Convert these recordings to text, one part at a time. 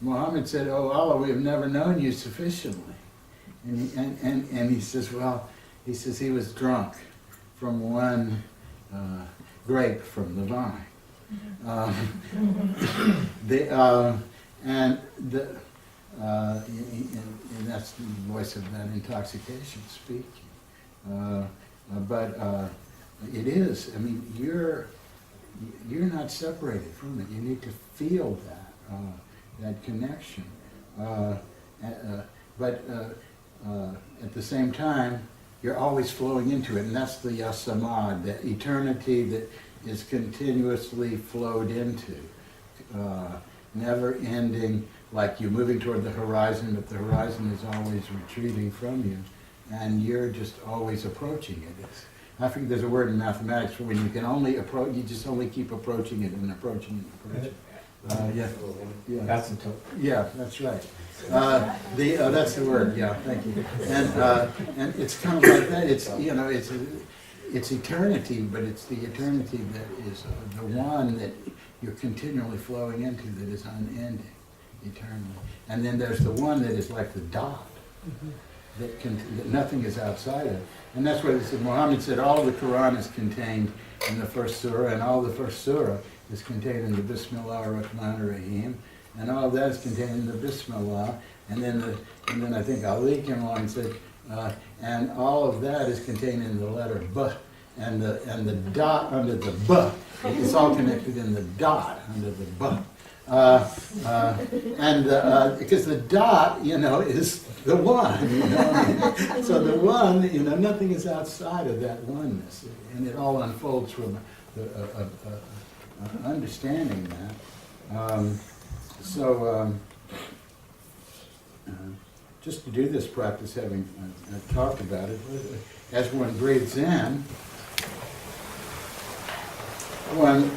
Muhammad said, "Oh Allah, we have never known you sufficiently." And he says, well, he says he was drunk from one grape from the vine. And that's the voice of that intoxication speaking. But it is. I mean, you're not separated from it. You need to feel that connection. But at the same time, you're always flowing into it, and that's the yasamad, the eternity that is continuously flowed into, never ending, like you're moving toward the horizon, but the horizon is always retreating from you, and you're just always approaching it. I think there's a word in mathematics for when you can only approach, you just only keep approaching it and approaching it and approaching it. Yeah. That's the total. Yeah, that's right. That's the word. Yeah, thank you. And it's kind of like that. It's it's eternity, but it's the eternity that is the one that you're continually flowing into, that is unending, eternally. And then there's the one that is like the dot, that nothing is outside of. And that's what Muhammad said. All the Quran is contained in the first surah, and all the first surah is contained in the Bismillah ar-Rahman ar-Rahim. And all of that is contained in the Bismillah, and then I think Ali came along and said, and all of that is contained in the letter B, and the dot under the B. It's all connected in the dot under the B, because the dot, is the one. So the one, nothing is outside of that oneness, and it all unfolds from understanding that. Just to do this practice, having talked about it, as one breathes in, one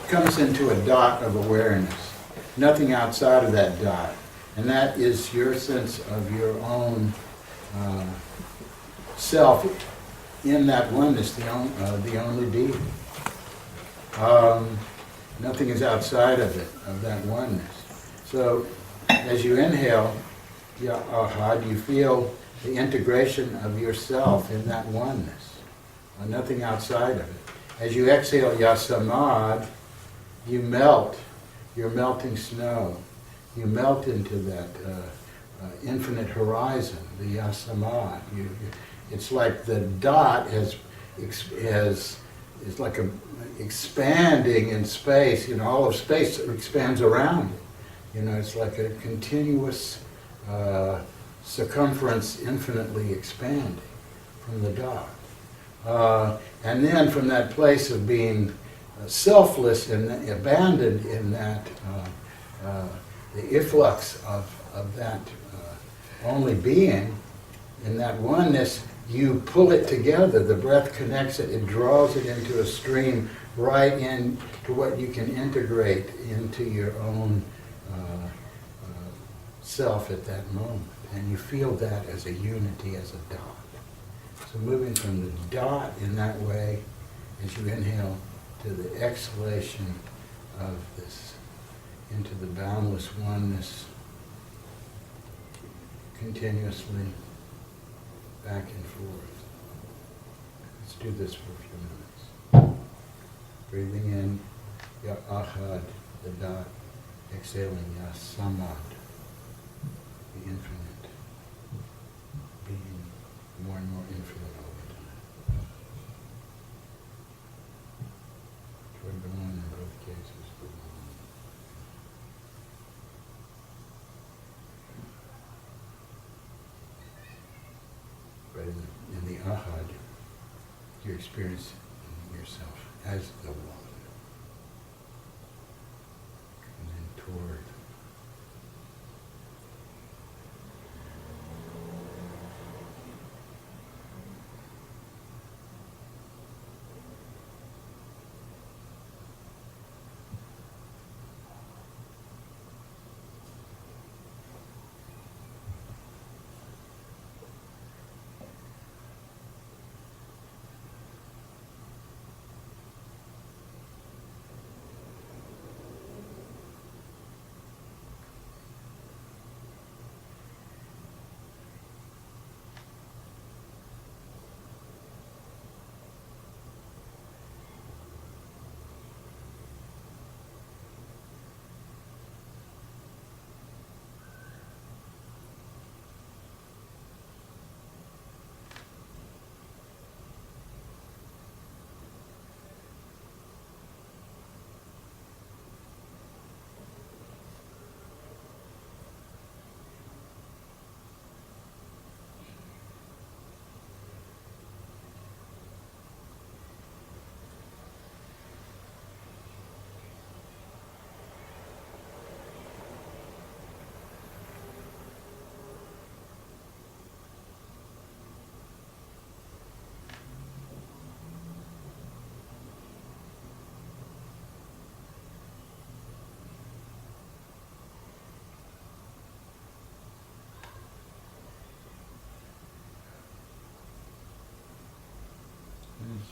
comes into a dot of awareness, nothing outside of that dot, and that is your sense of your own self in that oneness, the only being. Nothing is outside of it, of that oneness. So as you inhale, Ya Ahad, you feel the integration of yourself in that oneness, nothing outside of it. As you exhale, Ya Samad, you melt, you're melting snow. You melt into that infinite horizon, the Ya Samad. It's like the dot is like expanding in space. All of space expands around it. It's like a continuous circumference, infinitely expanding from the dot. And then from that place of being selfless and abandoned in that, the Ikhlas of that only being, in that oneness, you pull it together. The breath connects it. It draws it into a stream right into what you can integrate into your own self at that moment. And you feel that as a unity, as a dot. So moving from the dot in that way, as you inhale, to the exhalation of this, into the boundless oneness, continuously back and forth. Let's do this for a few minutes. Breathing in, Ya Ahad, the dot. Exhaling, Ya Samad, the infinite, being more and more infinite all the time. Toward the one in both cases, the one. But in the Ahad, you experience yourself as the one. And then toward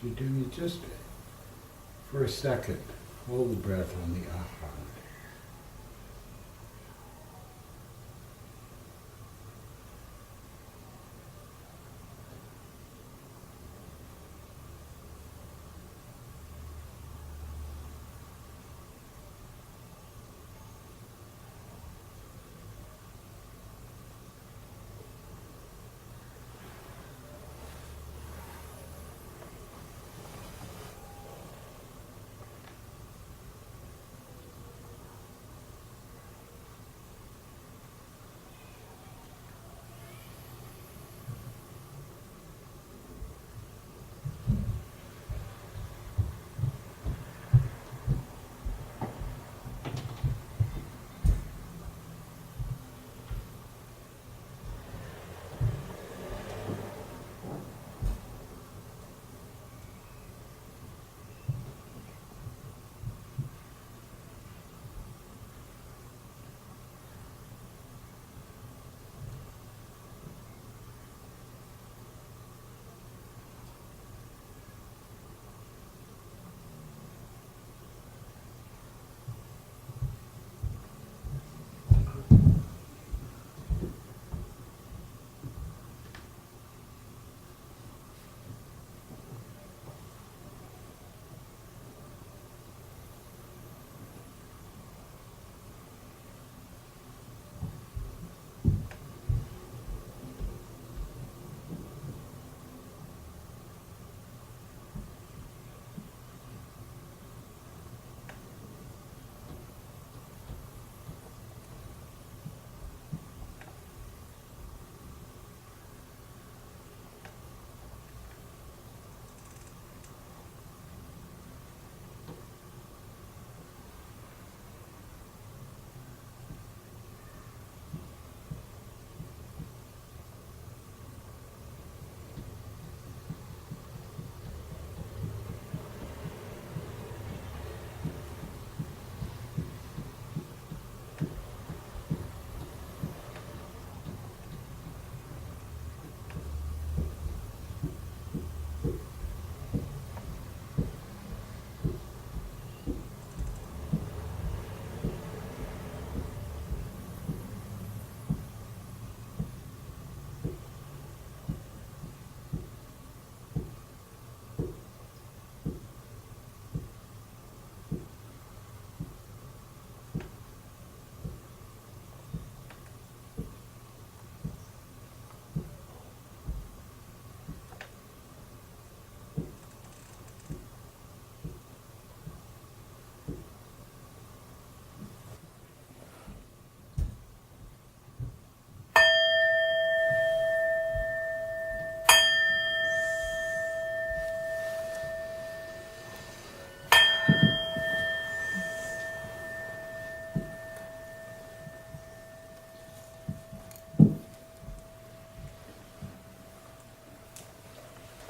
you're doing it, just for a second, hold the breath on the aha.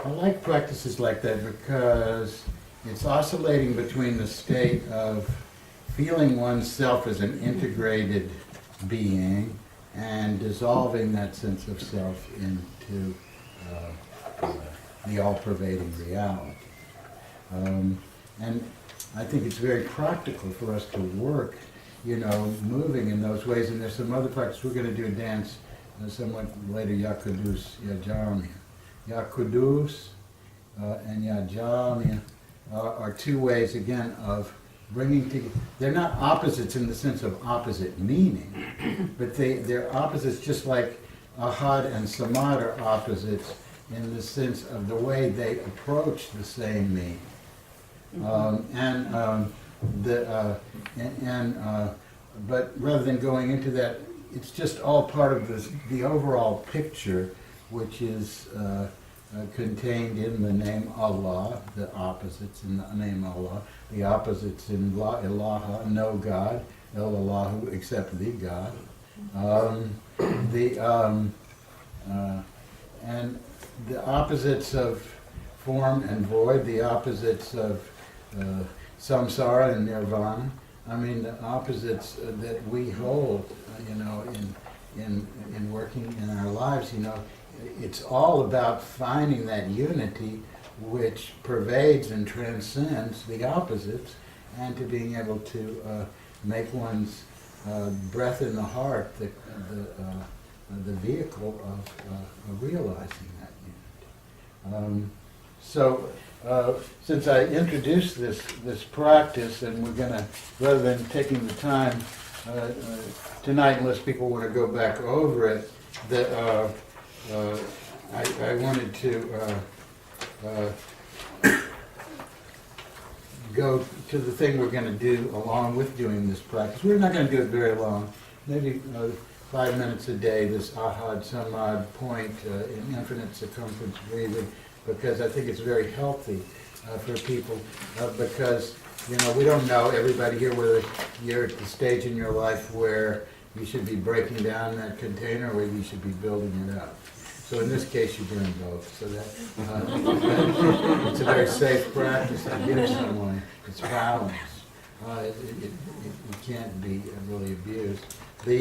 I like practices like that because it's oscillating between the state of feeling oneself as an integrated being and dissolving that sense of self into the all-pervading reality. And I think it's very practical for us to work, moving in those ways. And there's some other practice. We're going to do a dance somewhat later, Yakudus, Yajamia. Yakudus and Yajamia are two ways, again, of bringing together. They're not opposites in the sense of opposite meaning, but they're opposites just like ahad and samad are opposites in the sense of the way they approach the same meaning. But rather than going into that, it's just all part of the overall picture, which is contained in the name Allah, the opposites in the name Allah, the opposites in La ilaha, no God, El Allahu, except the God, and the opposites of form and void, the opposites of samsara and nirvana. I mean, the opposites that we hold, in working in our lives, it's all about finding that unity which pervades and transcends the opposites, and to being able to make one's breath in the heart the vehicle of realizing that unity. Since I introduced this practice, and we're going to, rather than taking the time tonight, unless people want to go back over it, that I wanted to go to the thing we're going to do along with doing this practice. We're not going to do it very long, maybe 5 minutes a day, this ahad samad point in infinite circumference breathing, because I think it's very healthy for people, because we don't know, everybody here, whether you're at the stage in your life where you should be breaking down that container or whether you should be building it up. So in this case, you're doing both. So that it's a very safe practice to give someone. It's balance. It can't be really abused. But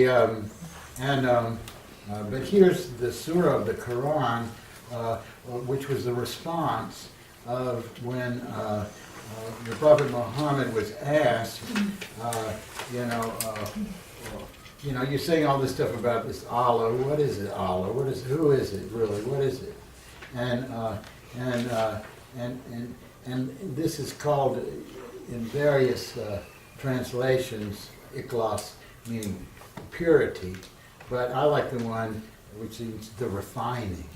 here's the Surah of the Quran, which was the response of when the Prophet Muhammad was asked, you're saying all this stuff about this Allah. What is it, Allah? Who is it really? What is it? And this is called in various translations Ikhlas, meaning purity. But I like the one which is the refining.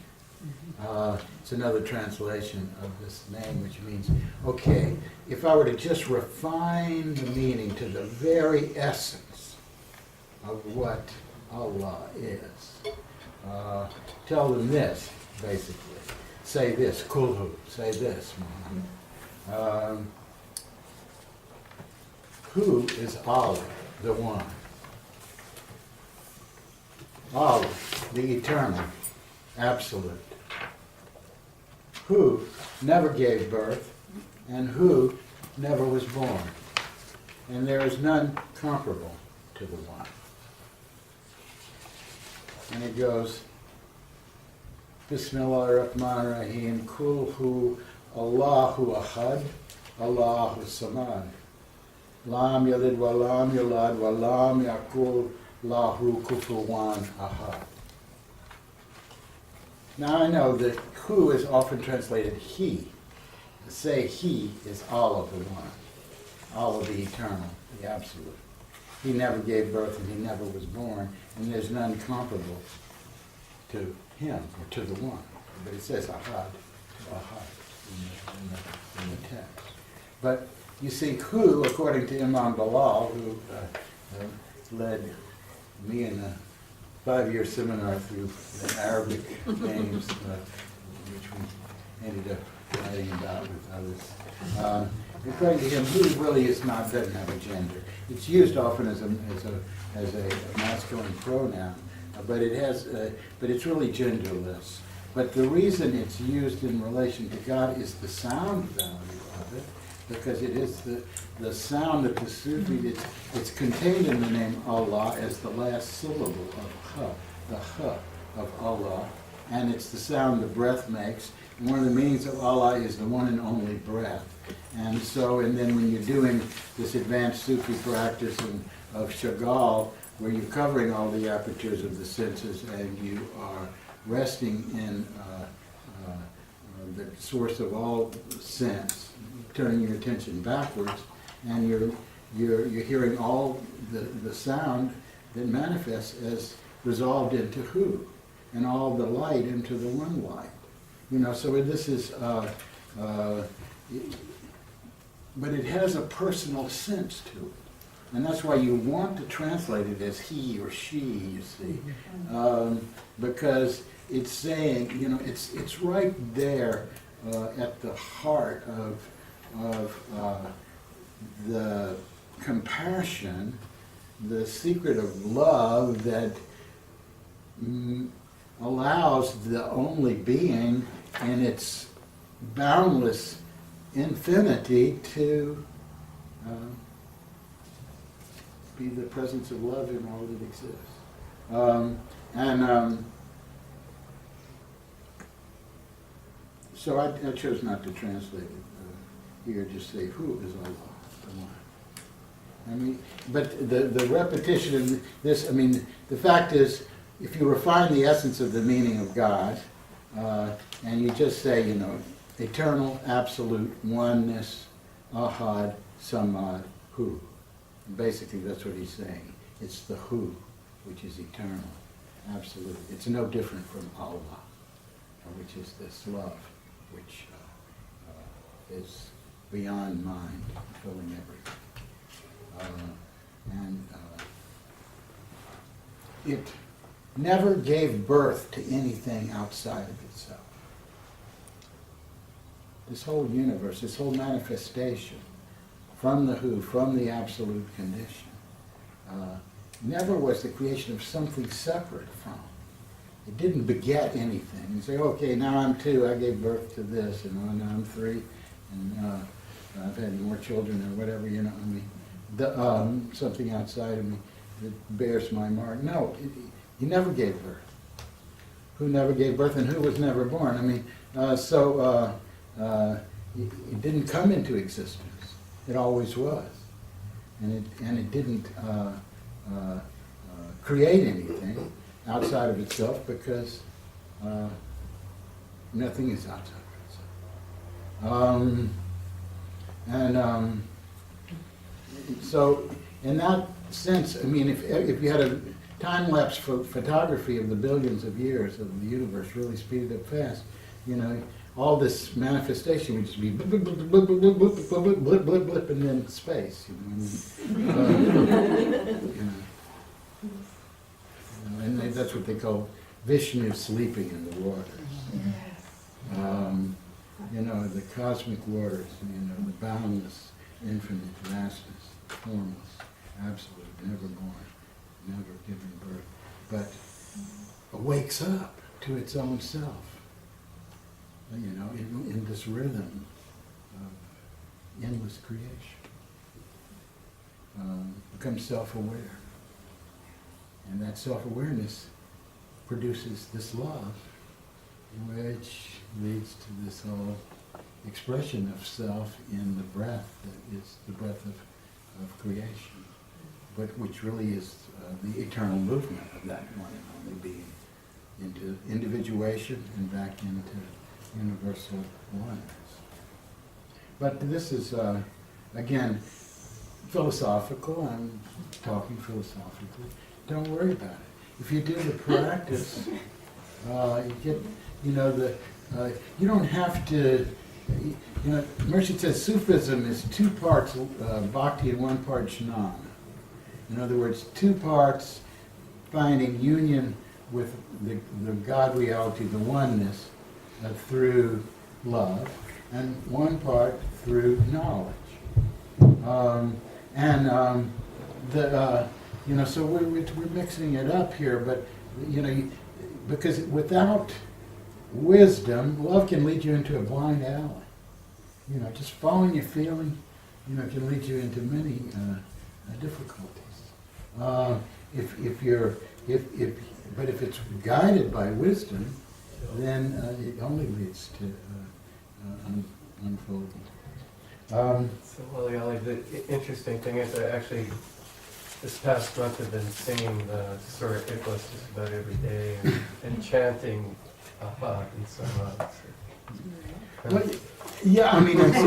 It's another translation of this name, which means, okay, if I were to just refine the meaning to the very essence of what Allah is, tell them this, basically. Say this, kulhu, say this, Muhammad. Who is Allah, the one? Allah, the eternal, absolute. Who never gave birth, and who never was born. And there is none comparable to the one. And it goes, Bismillah ar-Rahman ar-Rahim, Kul hu Allahu ahad, Allahu samad. Lam yalid wa lam yulad wa lam yakul lahu kufuwan ahad. Now I know that who is often translated he. To say he is Allah the one, Allah the eternal, the absolute. He never gave birth and he never was born, and there's none comparable to him or to the one. But it says ahad in the text. But you see, who, according to Imam Bilal, who led me in a 5-year seminar through the Arabic names, which we ended up writing about with others. According to him, who really is not, doesn't have a gender. It's used often as a masculine pronoun, but it has, but it's really genderless. But the reason it's used in relation to God is the sound value of it, because it is the sound of the Sufi. It's contained in the name Allah as the last syllable of Ha, the Ha of Allah, and it's the sound the breath makes. And one of the meanings of Allah is the one and only breath. And so, and then when you're doing this advanced Sufi practice of Chagall, where you're covering all the apertures of the senses and you are resting in the source of all sense, turning your attention backwards, and you're hearing all the sound that manifests as resolved into who, and all the light into the one light. So this is, but it has a personal sense to it. And that's why you want to translate it as he or she, you see, because it's saying, it's right there at the heart of the compassion, the secret of love that allows the only being in its boundless infinity to be the presence of love in all that exists. So I chose not to translate it here, just say, who is Allah, the one. I mean, but the repetition of this, I mean, the fact is, if you refine the essence of the meaning of God, and you just say, you know, eternal, absolute, oneness, ahad, samad, hu. Basically, that's what he's saying. It's the who, which is eternal, absolute. It's no different from Allah, which is this love, which is beyond mind, filling everything. It never gave birth to anything outside of itself. This whole universe, this whole manifestation, from the who, from the absolute condition, never was the creation of something separate from. It didn't beget anything. You say, okay, now I'm 2, I gave birth to this, and now I'm 3, and I've had more children or whatever, you know, I mean, something outside of me that bears my mark. No, he never gave birth. Who never gave birth, and who was never born? I mean, it didn't come into existence. It always was, and it didn't create anything outside of itself, because nothing is outside of itself. So, in that sense, I mean, if you had a time-lapse photography of the billions of years of the universe, really speeded up fast, you know, all this manifestation would just be blip, blip, blip, blip, blip, blip, blip, blip, blip, blip, and then space. You know, and that's what they call Vishnu sleeping in the waters. You know, the cosmic waters, you know, the boundless, infinite vastness, formless, absolute, never born, never given birth, but wakes up to its own self. You know, in this rhythm of endless creation, becomes self-aware. And that self-awareness produces this love, which leads to this whole expression of self in the breath that is the breath of creation, but which really is the eternal movement of that one and only being into individuation and back into universal oneness. But this is, again, philosophical. I'm talking philosophically. Don't worry about it. If you do the practice, you get, you know, you don't have to, you know, Mercy says Sufism is 2 parts bhakti and 1 part jnana. In other words, 2 parts finding union with the God reality, the oneness, through love, and 1 part through knowledge. You know, so we're mixing it up here, but, you know, because without wisdom, love can lead you into a blind alley. You know, just following your feeling, you know, can lead you into many difficulties. But if it's guided by wisdom, then it only leads to unfolding. So, Wali, the interesting thing is that actually this past month I've been singing the Sura Ikhlas just about every day and chanting Ahad and Samad. Well, yeah, I mean, it's,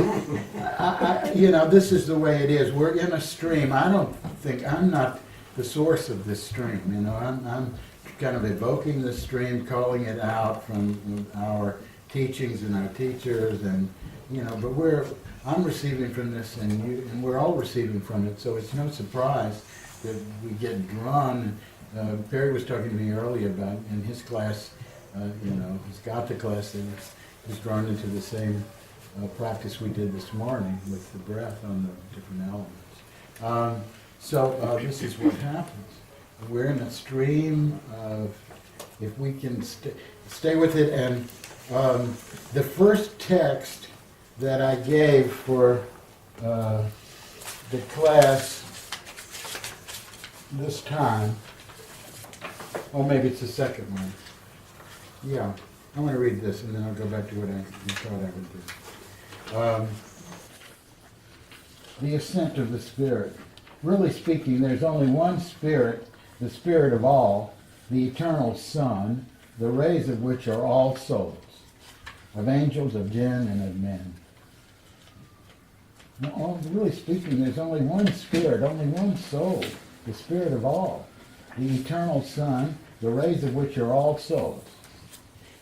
you know, this is the way it is. We're in a stream. I'm not the source of this stream. You know, I'm kind of evoking the stream, calling it out from our teachings and our teachers, and you know. But I'm receiving from this, and we're all receiving from it. So it's no surprise that we get drawn. Perry was talking to me earlier about in his class, you know, his Gata class, that was drawn into the same practice we did this morning with the breath on the different elements. So this is what happens. We're in a stream of, if we can stay with it, and the first text that I gave for the class this time, oh, maybe it's the second one. Yeah. I want to read this, and then I'll go back to what I thought I would do. The ascent of the Spirit. Really speaking, there's only one Spirit, the Spirit of all, the eternal Son, the rays of which are all souls, of angels, of jinn, and of men. No, really speaking, there's only one Spirit, only one soul, the Spirit of all, the eternal Son, the rays of which are all souls.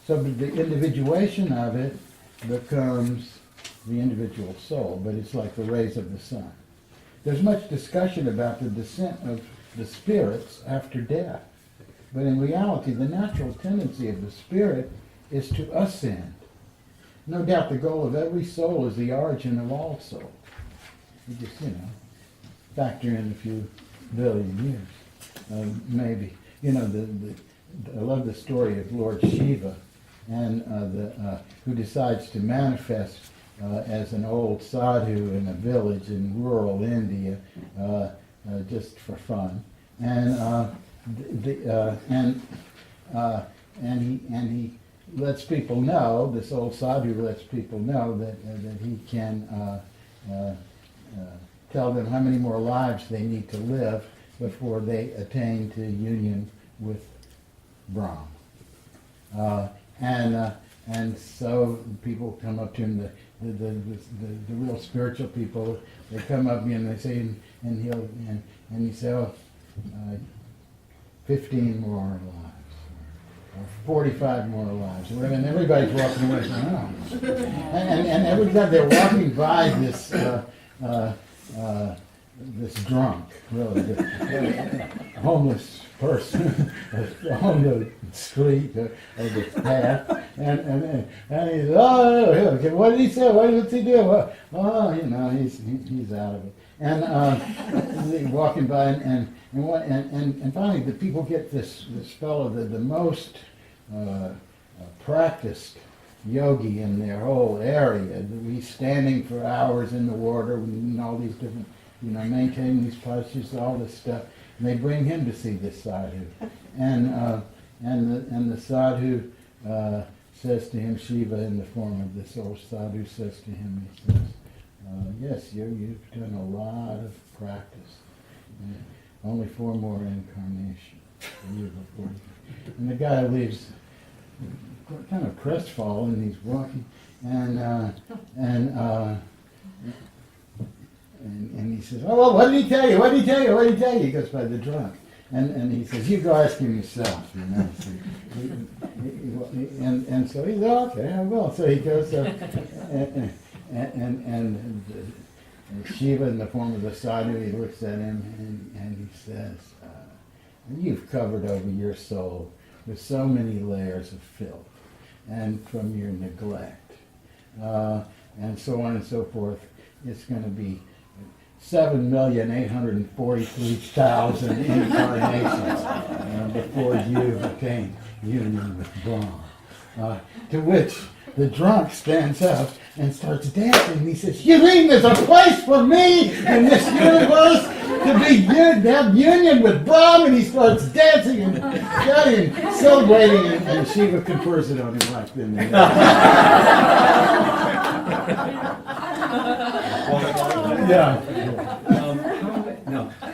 So the individuation of it becomes the individual soul, but it's like the rays of the sun. There's much discussion about the descent of the spirits after death. But in reality, the natural tendency of the spirit is to ascend. No doubt the goal of every soul is the origin of all souls. You just, factor in a few billion years, maybe. I love the story of Lord Shiva, and who decides to manifest as an old sadhu in a village in rural India, just for fun, and he lets people know. This old sadhu lets people know that he can tell them how many more lives they need to live before they attain to union with Brahm. And so people come up to him, the real spiritual people, they come up to him and they say, and he says, 15 more lives, or 45 more lives, or whatever, and everybody's walking away saying, oh. And every time they're walking by this drunk, really, homeless person on the street or the path, and he says, oh, what did he say? What's he do? Oh, he's out of it. And walking by, and finally the people get this fellow, the most practiced yogi in their whole area. He's standing for hours in the water and all these different, maintaining these postures, all this stuff. And they bring him to see this sadhu, and the sadhu says to him, Shiva in the form of this old sadhu says to him, he says, yes, you've done a lot of practice. Only 4 more incarnations for you before you. And the guy leaves kind of crestfallen. He's walking, and he says, oh, well, what did he tell you? What did he tell you? What did he tell you? He goes by the drunk. And he says, you go ask him yourself, And so he says, okay, I will. So he goes up, and Shiva, in the form of the sadhu, he looks at him and he says, you've covered over your soul with so many layers of filth, and from your neglect, and so on and so forth. It's going to be 7,843,000 incarnations before you attain union with Brahm. To which the drunk stands up and starts dancing. And he says, you mean there's a place for me in this universe to have union with Brahm? And he starts dancing and shouting, celebrating, and Shiva confers it on him right then and there. Yeah. I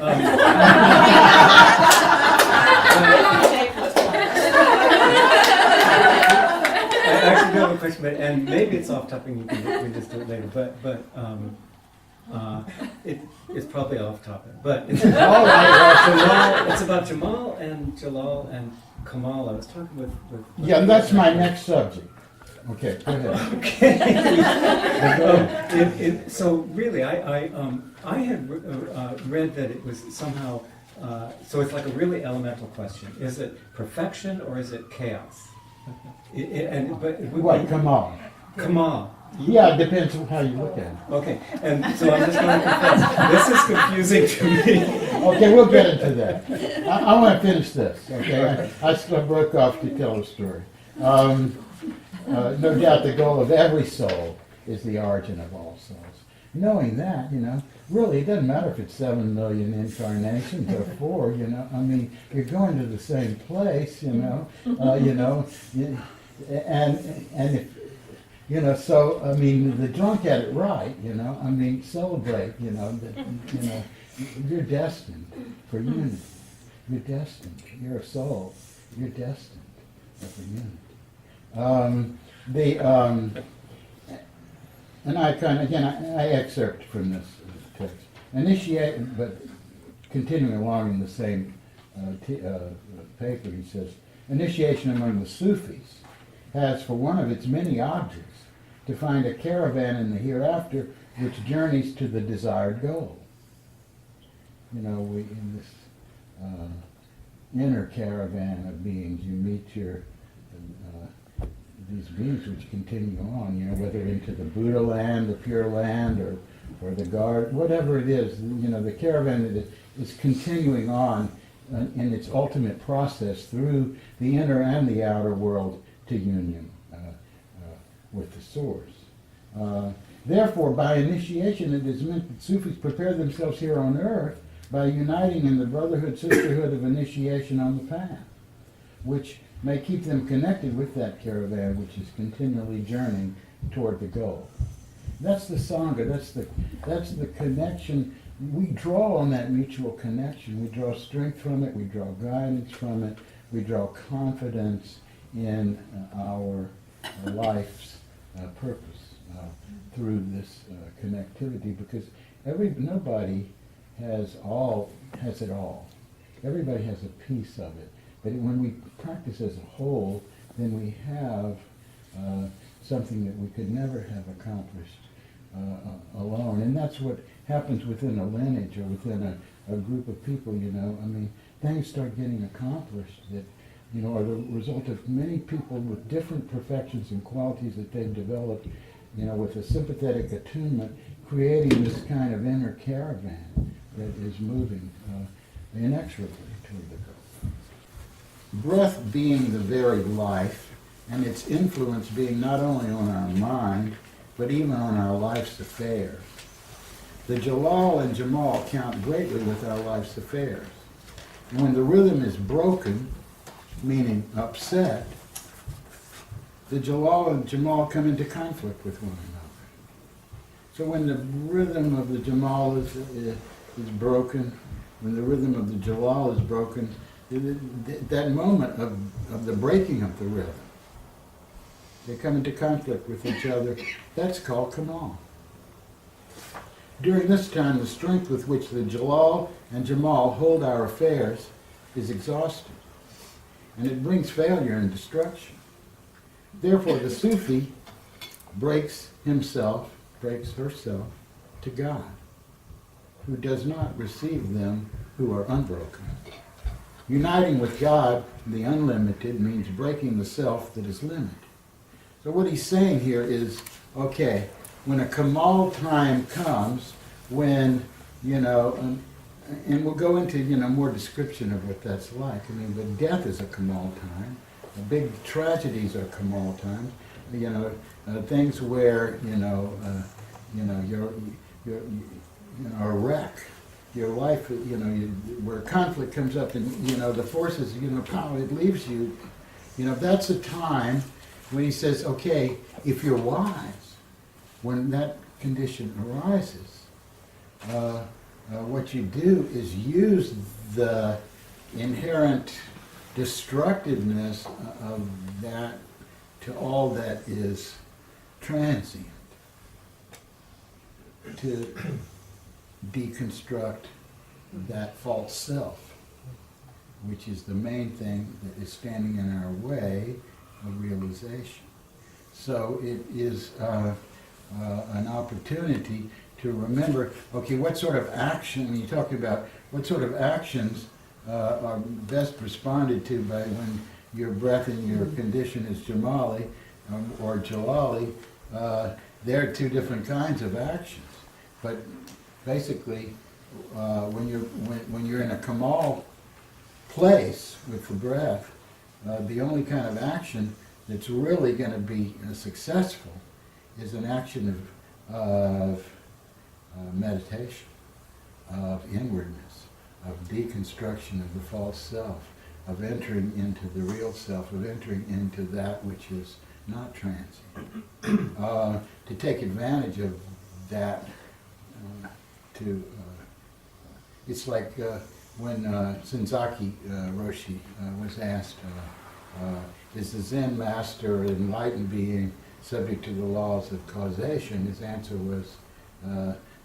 actually do have a question, and maybe it's off topic. We can just do it later. But it's probably off topic. But it's about Jemal and Jelal and Kemal. I was talking with yeah, that's my next subject. Okay, go ahead. Okay. So really, I had read that it was somehow. So it's like a really elemental question: is it perfection or is it chaos? What, Kemal? Kemal. Yeah, it depends on how you look at it. Okay, and so I'm just going to confess, this is confusing to me. Okay, we'll get into that. I want to finish this, okay? I broke off to tell a story. No doubt the goal of every soul is the origin of all souls. Knowing that, really it doesn't matter if it's 7 million incarnations or 4, I mean, you're going to the same place, and if, you know, so, I mean, the drunk had it right, you know, I mean, celebrate, you know, that, you know, you're destined for unity. You're destined. You're a soul. You're destined for unity. And I kind of, again, I excerpt from this text. Initiate, but continuing along in the same paper, he says, initiation among the Sufis has for one of its many objects to find a caravan in the hereafter which journeys to the desired goal. You know, we in this inner caravan of beings, you meet your these beings which continue on, you know, whether into the Buddha land, the Pure Land, or the guard, whatever it is, you know, the caravan that is continuing on in its ultimate process through the inner and the outer world to union with the Source. Therefore, by initiation, it is meant that Sufis prepare themselves here on earth by uniting in the brotherhood, sisterhood of initiation on the path, which may keep them connected with that caravan which is continually journeying toward the goal. That's the Sangha, that's the connection. We draw on that mutual connection. We draw strength from it, we draw guidance from it, we draw confidence in our life's purpose through this connectivity, because nobody has it all. Everybody has a piece of it. But when we practice as a whole, then we have something that we could never have accomplished alone. And that's what happens within a lineage or within a group of people, you know. I mean, things start getting accomplished that, you know, are the result of many people with different perfections and qualities that they've developed, you know, with a sympathetic attunement, creating this kind of inner caravan that is moving inexorably toward the goal. Breath being the very life, and its influence being not only on our mind, but even on our life's affairs. The Jelal and Jemal count greatly with our life's affairs. And when the rhythm is broken, meaning upset, the Jelal and Jemal come into conflict with one another. So when the rhythm of the Jemal is broken, when the rhythm of the Jelal is broken, that moment of the breaking of the rhythm, they come into conflict with each other. That's called Kemal. During this time, the strength with which the Jelal and Jemal hold our affairs is exhausted, and it brings failure and destruction. Therefore, the Sufi breaks herself to God, who does not receive them who are unbroken. Uniting with God, the unlimited, means breaking the self that is limited. So what he's saying here is, okay, when a Kemal time comes, when, you know, and we'll go into, you know, more description of what that's like. I mean, but death is a Kemal time. Big tragedies are Kemal times. You know, things where, you're a wreck. Your life, you know, where conflict comes up and, you know, the forces, you know, power, it leaves you. You know, that's a time when he says, okay, if you're wise, when that condition arises, what you do is use the inherent destructiveness of that to all that is transient, to deconstruct that false self, which is the main thing that is standing in our way of realization. So it is an opportunity to remember, okay, what sort of action, when you talk about what sort of actions are best responded to by when your breath and your condition is Jamali or Jalali, there are two different kinds of actions. But basically, when you're in a Kemal place with the breath, the only kind of action that's really going to be successful is an action of meditation, of inwardness, of deconstruction of the false self, of entering into the real self, of entering into that which is not transient. To take advantage of that, it's like when Senzaki Roshi was asked, is the Zen master, an enlightened being, subject to the laws of causation? His answer was,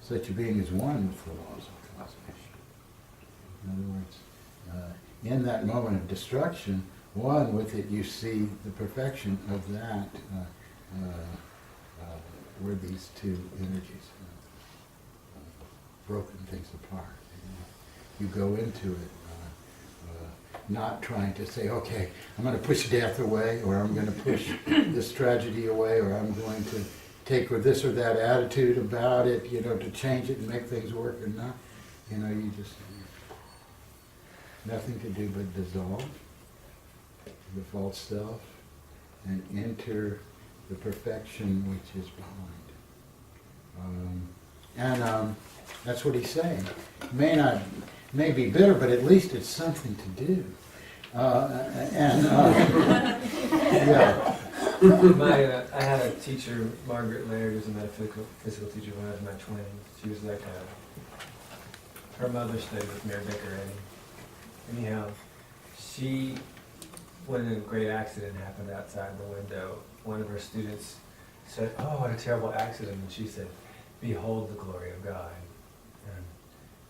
such a being is one with the laws of causation. In other words, in that moment of destruction, one with it, you see the perfection of that, where these two energies broken things apart. You go into it not trying to say, okay, I'm going to push death away, or I'm going to push this tragedy away, or I'm going to take or this or that attitude about it, to change it and make things work or not. You just, nothing to do but dissolve the false self and enter the perfection which is behind. That's what he's saying. May be bitter, but at least it's something to do. Yeah. I had a teacher, Margaret Laird, who was a metaphysical teacher when I was in my 20s. She was like her mother studied with Mary Baker Eddy. Anyhow, when a great accident happened outside the window, one of her students said, "Oh, what a terrible accident," and she said, "Behold the glory of God." And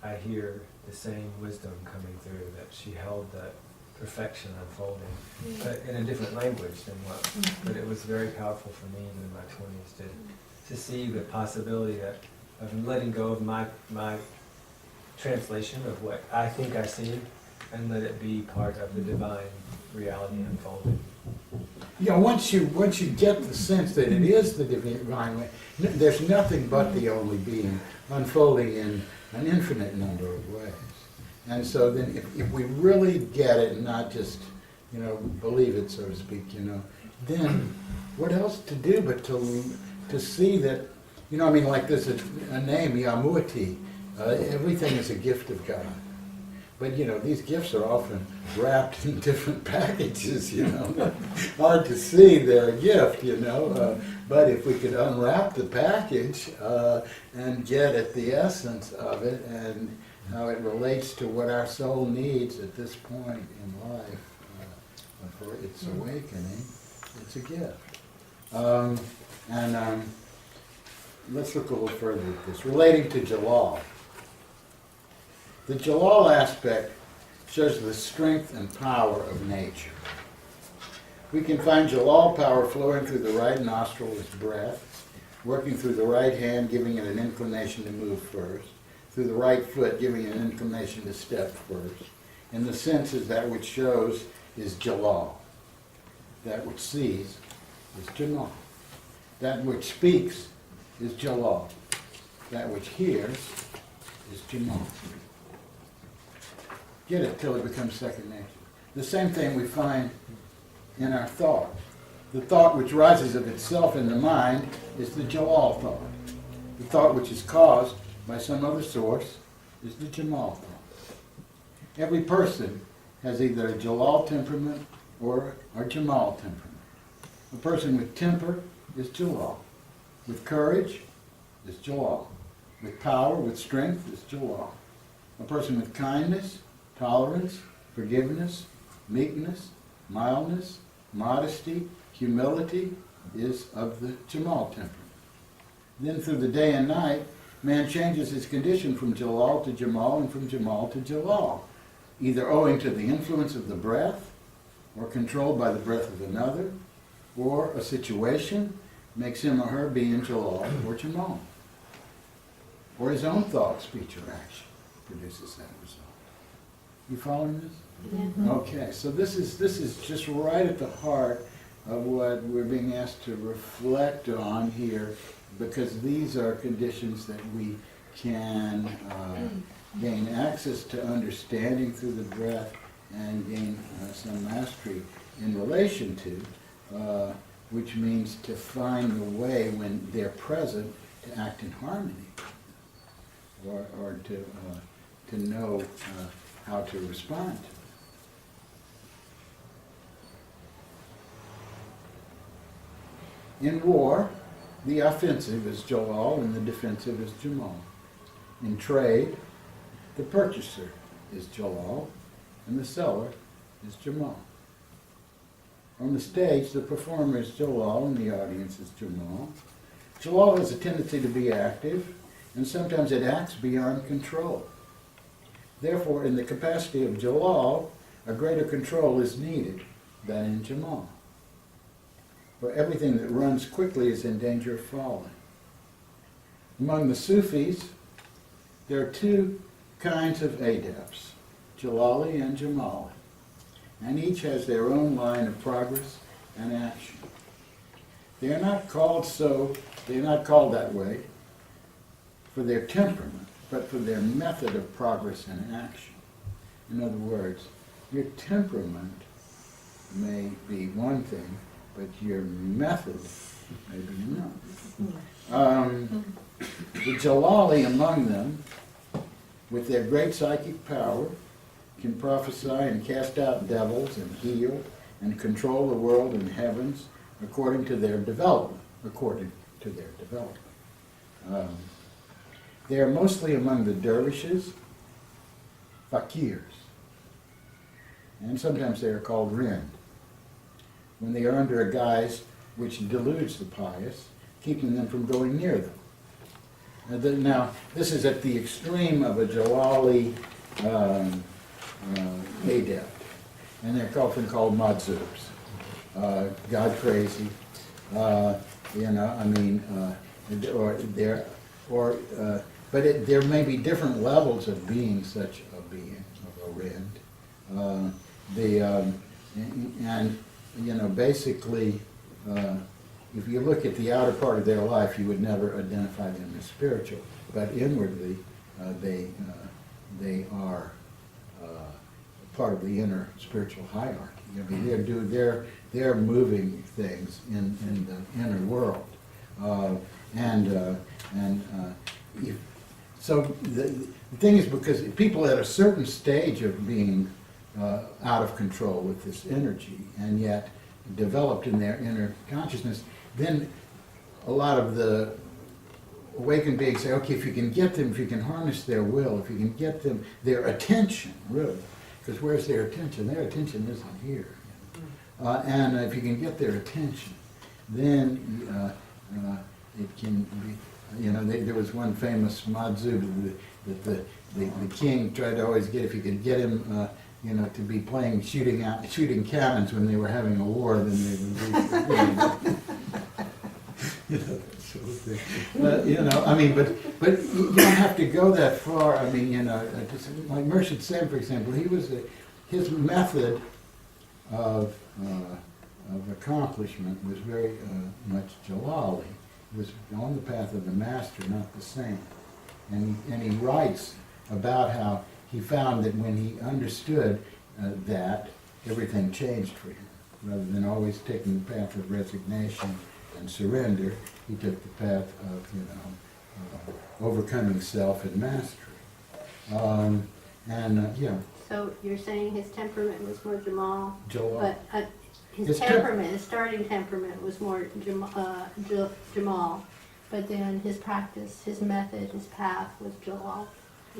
I hear the same wisdom coming through, that she held that perfection unfolding, but in a different language than but it was very powerful for me in my 20s to see the possibility of letting go of my translation of what I think I see, and let it be part of the divine reality unfolding. Yeah, once you get the sense that it is the divine way, there's nothing but the only being unfolding in an infinite number of ways. And so then if we really get it and not just, believe it, so to speak, then what else to do but to see that, like there's a name, Yamuati, everything is a gift of God. But, these gifts are often wrapped in different packages, Hard to see they're a gift, But if we could unwrap the package and get at the essence of it and how it relates to what our soul needs at this point in life for its awakening, it's a gift. Let's look a little further at this. Relating to Jelal. The Jelal aspect shows the strength and power of nature. We can find Jelal power flowing through the right nostril as breath, working through the right hand, giving it an inclination to move first, through the right foot, giving it an inclination to step first. In the senses, that which shows is Jelal. That which sees is Jemal. That which speaks is Jelal. That which hears is Jemal. Get it till it becomes second nature. The same thing we find in our thought. The thought which rises of itself in the mind is the Jelal thought. The thought which is caused by some other source is the Jemal thought. Every person has either a Jelal temperament or a Jemal temperament. A person with temper is Jelal. With courage is Jelal. With power, with strength is Jelal. A person with kindness, tolerance, forgiveness, meekness, mildness, modesty, humility is of the Jemal temperament. Then through the day and night, man changes his condition from Jelal to Jemal and from Jemal to Jelal, either owing to the influence of the breath, or controlled by the breath of another, or a situation makes him or her be in Jelal or Jemal. Or his own thought, speech, or action produces that result. You following this? Yeah. Okay, so this is just right at the heart of what we're being asked to reflect on here, because these are conditions that we can gain access to understanding through the breath and gain some mastery in relation to, which means to find the way when they're present to act in harmony, or to know how to respond to In war, the offensive is Jelal and the defensive is Jemal. In trade, the purchaser is Jelal and the seller is Jemal. On the stage, the performer is Jelal and the audience is Jemal. Jelal has a tendency to be active, and sometimes it acts beyond control. Therefore, in the capacity of Jelal, a greater control is needed than in Jemal. For everything that runs quickly is in danger of falling. Among the Sufis, there are two kinds of adepts, Jelali and Jamali, and each has their own line of progress and action. They are not called that way for their temperament, but for their method of progress and action. In other words, your temperament may be one thing, but your method may be another. The Jelali among them, with their great psychic power, can prophesy and cast out devils and heal and control the world and heavens according to their development. They are mostly among the dervishes, fakirs, and sometimes they are called rind, when they are under a guise which deludes the pious, keeping them from going near them. Now, this is at the extreme of a Jelali adept, and they're often called madzubs, God crazy, but there may be different levels of being such a being, of a rind. Basically, if you look at the outer part of their life, you would never identify them as spiritual, but inwardly, they are part of the inner spiritual hierarchy. I mean, they're moving things in the inner world, so the thing is, because people at a certain stage of being out of control with this energy, and yet developed in their inner consciousness, then a lot of the awakened beings say, okay, if you can get them, if you can harness their will, if you can get them, their attention, really, because where's their attention? Their attention isn't here. And if you can get their attention, then it can be, there was one famous madzub that the king tried to always get, if you could get him, to be playing shooting cannons when they were having a war, then they would be, sort of thing. But but you don't have to go that far. I mean, like Murshid Sen, for example, his method of accomplishment was very much Jalali. He was on the path of the master, not the saint. And he writes about how he found that when he understood that, everything changed for him. Rather than always taking the path of resignation and surrender, he took the path of overcoming self and mastery. So you're saying his temperament was more Jemal, Jalal. but his starting temperament was more Jemal, but then his practice, his method, his path was Jalal.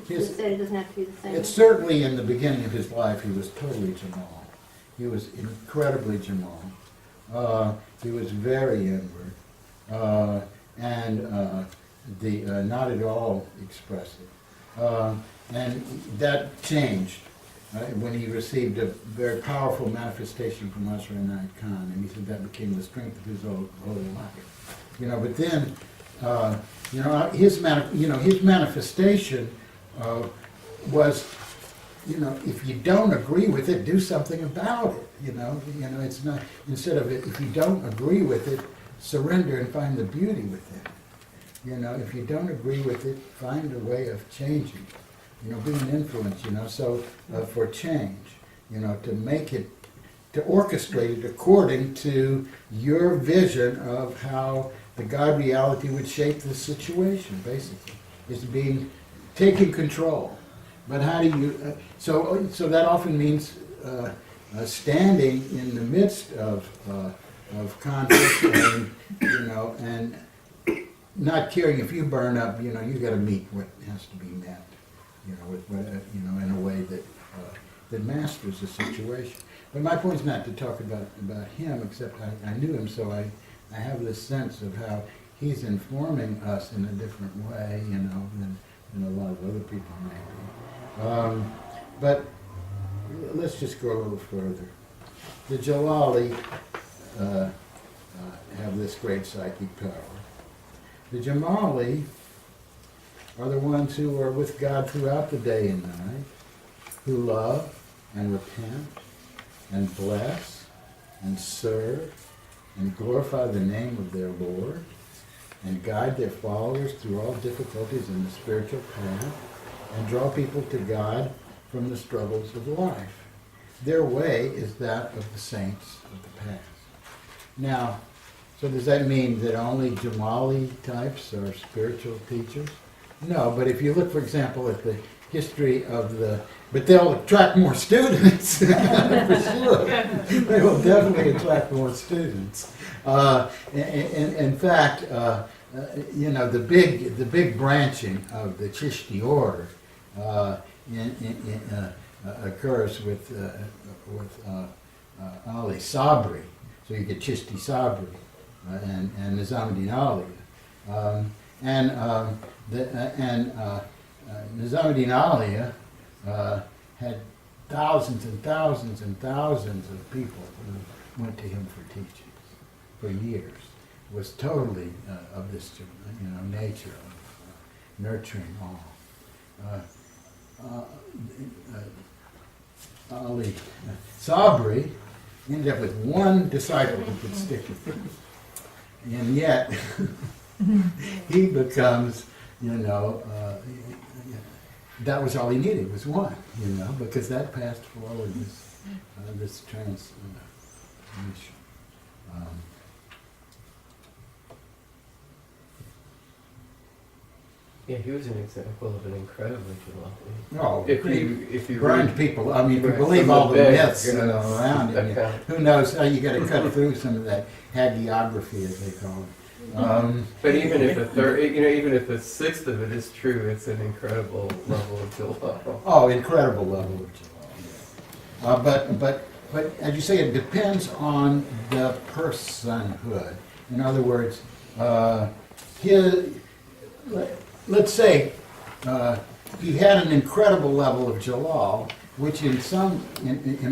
You said it doesn't have to be the same. It's certainly in the beginning of his life he was totally Jemal. He was incredibly Jemal. He was very inward and not at all expressive. And that changed when he received a very powerful manifestation from Asra Inayat Khan, and he said that became the strength of his whole life. But then, his manifestation was, if you don't agree with it, do something about it. It's not, instead of it, if you don't agree with it, surrender and find the beauty within it. If you don't agree with it, find a way of changing. Be an influence. So for change, to make it, to orchestrate it according to your vision of how the God reality would shape the situation. Basically, is taking control. But how do you? So that often means standing in the midst of of conflict, and and not caring if you burn up. You got to meet what has to be met. With in a way that that masters the situation. But my point is not to talk about him, except I knew him, so I have this sense of how he's informing us in a different way, than a lot of other people may be. But let's just go a little further. The Jelali have this great psychic power. The Jamali are the ones who are with God throughout the day and night, who love and repent and bless and serve and glorify the name of their Lord and guide their followers through all difficulties in the spiritual path and draw people to God from the struggles of life. Their way is that of the saints of the past. Now, so does that mean that only Jamali types are spiritual teachers? No, but if you look, for example, at the history of but they'll attract more students, for sure. They will definitely attract more students. In fact, the big branching of the Chishti order occurs with Ali Sabri. So you get Chishti Sabri and Nizamuddin Auliya. Nizamuddin Auliya had thousands and thousands and thousands of people who went to him for teachings for years. Was totally of this nature of nurturing all. Ali Sabri ended up with one disciple who could stick with him, and yet he becomes, that was all he needed, was one, because that passed forward this transmission. Yeah, he was an example of an incredibly Jalali. Oh, If you burned read, people. I mean, if you Right, believe from all the the bed, myths you know, around that it, kind of- who knows how you got to cut through some of that hagiography, as they call it. but even if a third, even if a sixth of it is true, it's an incredible level of Jalal. Oh, incredible level of Jelal. But as you say, it depends on the personhood. In other words, let's say he had an incredible level of Jalal, which in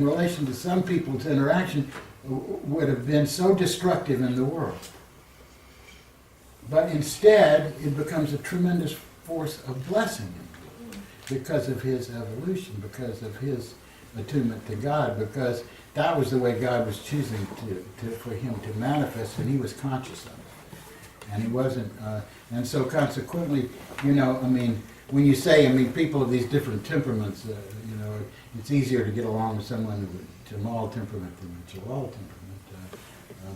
relation to some people's interaction would have been so destructive in the world. But instead, it becomes a tremendous force of blessing because of his evolution, because of his attunement to God, because that was the way God was choosing for him to manifest, and he was conscious of it. And he wasn't, and so consequently, when you say, people of these different temperaments, it's easier to get along with someone with a Jemal temperament than a Jelal temperament,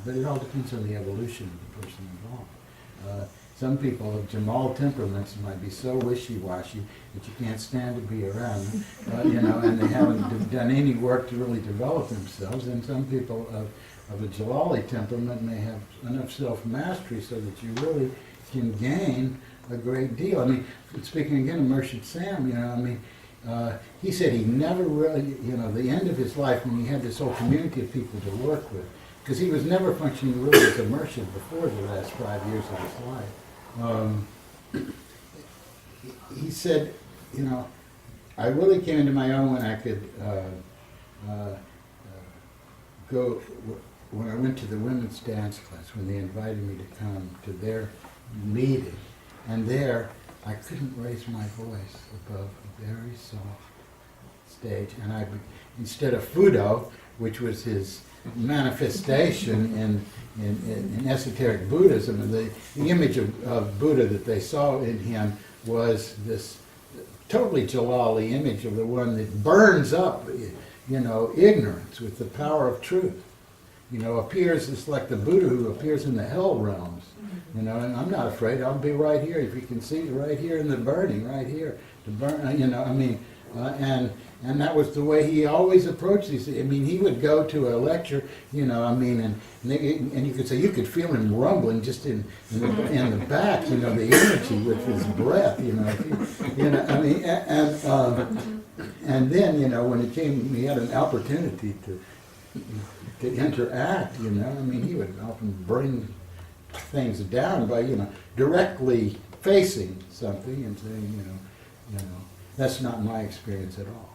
but it all depends on the evolution of the person involved. Some people of Jemal temperaments might be so wishy-washy that you can't stand to be around them, and they haven't done any work to really develop themselves. And some people of a Jalali temperament may have enough self-mastery so that you really can gain a great deal. Speaking again of Murshid Sam, he said he never really, the end of his life when he had this whole community of people to work with, because he was never functioning really as a Murshid before the last 5 years of his life. He said, I really came into my own when I could go, when I went to the women's dance class, when they invited me to come to their meeting, and there I couldn't raise my voice above a very soft stage, and instead of Fudo, which was his manifestation in esoteric Buddhism, the image of Buddha that they saw in him was this totally Jalali image of the one that burns up, ignorance with the power of truth. Appears, it's like the Buddha who appears in the hell realms. And I'm not afraid. I'll be right here. If you can see, right here in the burning, right here to burn. And that was the way he always approached these. I mean, he would go to a lecture, you know, I mean, and you could say, you could feel him rumbling just in the back, you know, the energy with his breath, you know. I mean, and then, you know, when it came, he had an opportunity to interact, you know. I mean, he would often bring things down by, you know, directly facing something and saying, you know, that's not my experience at all.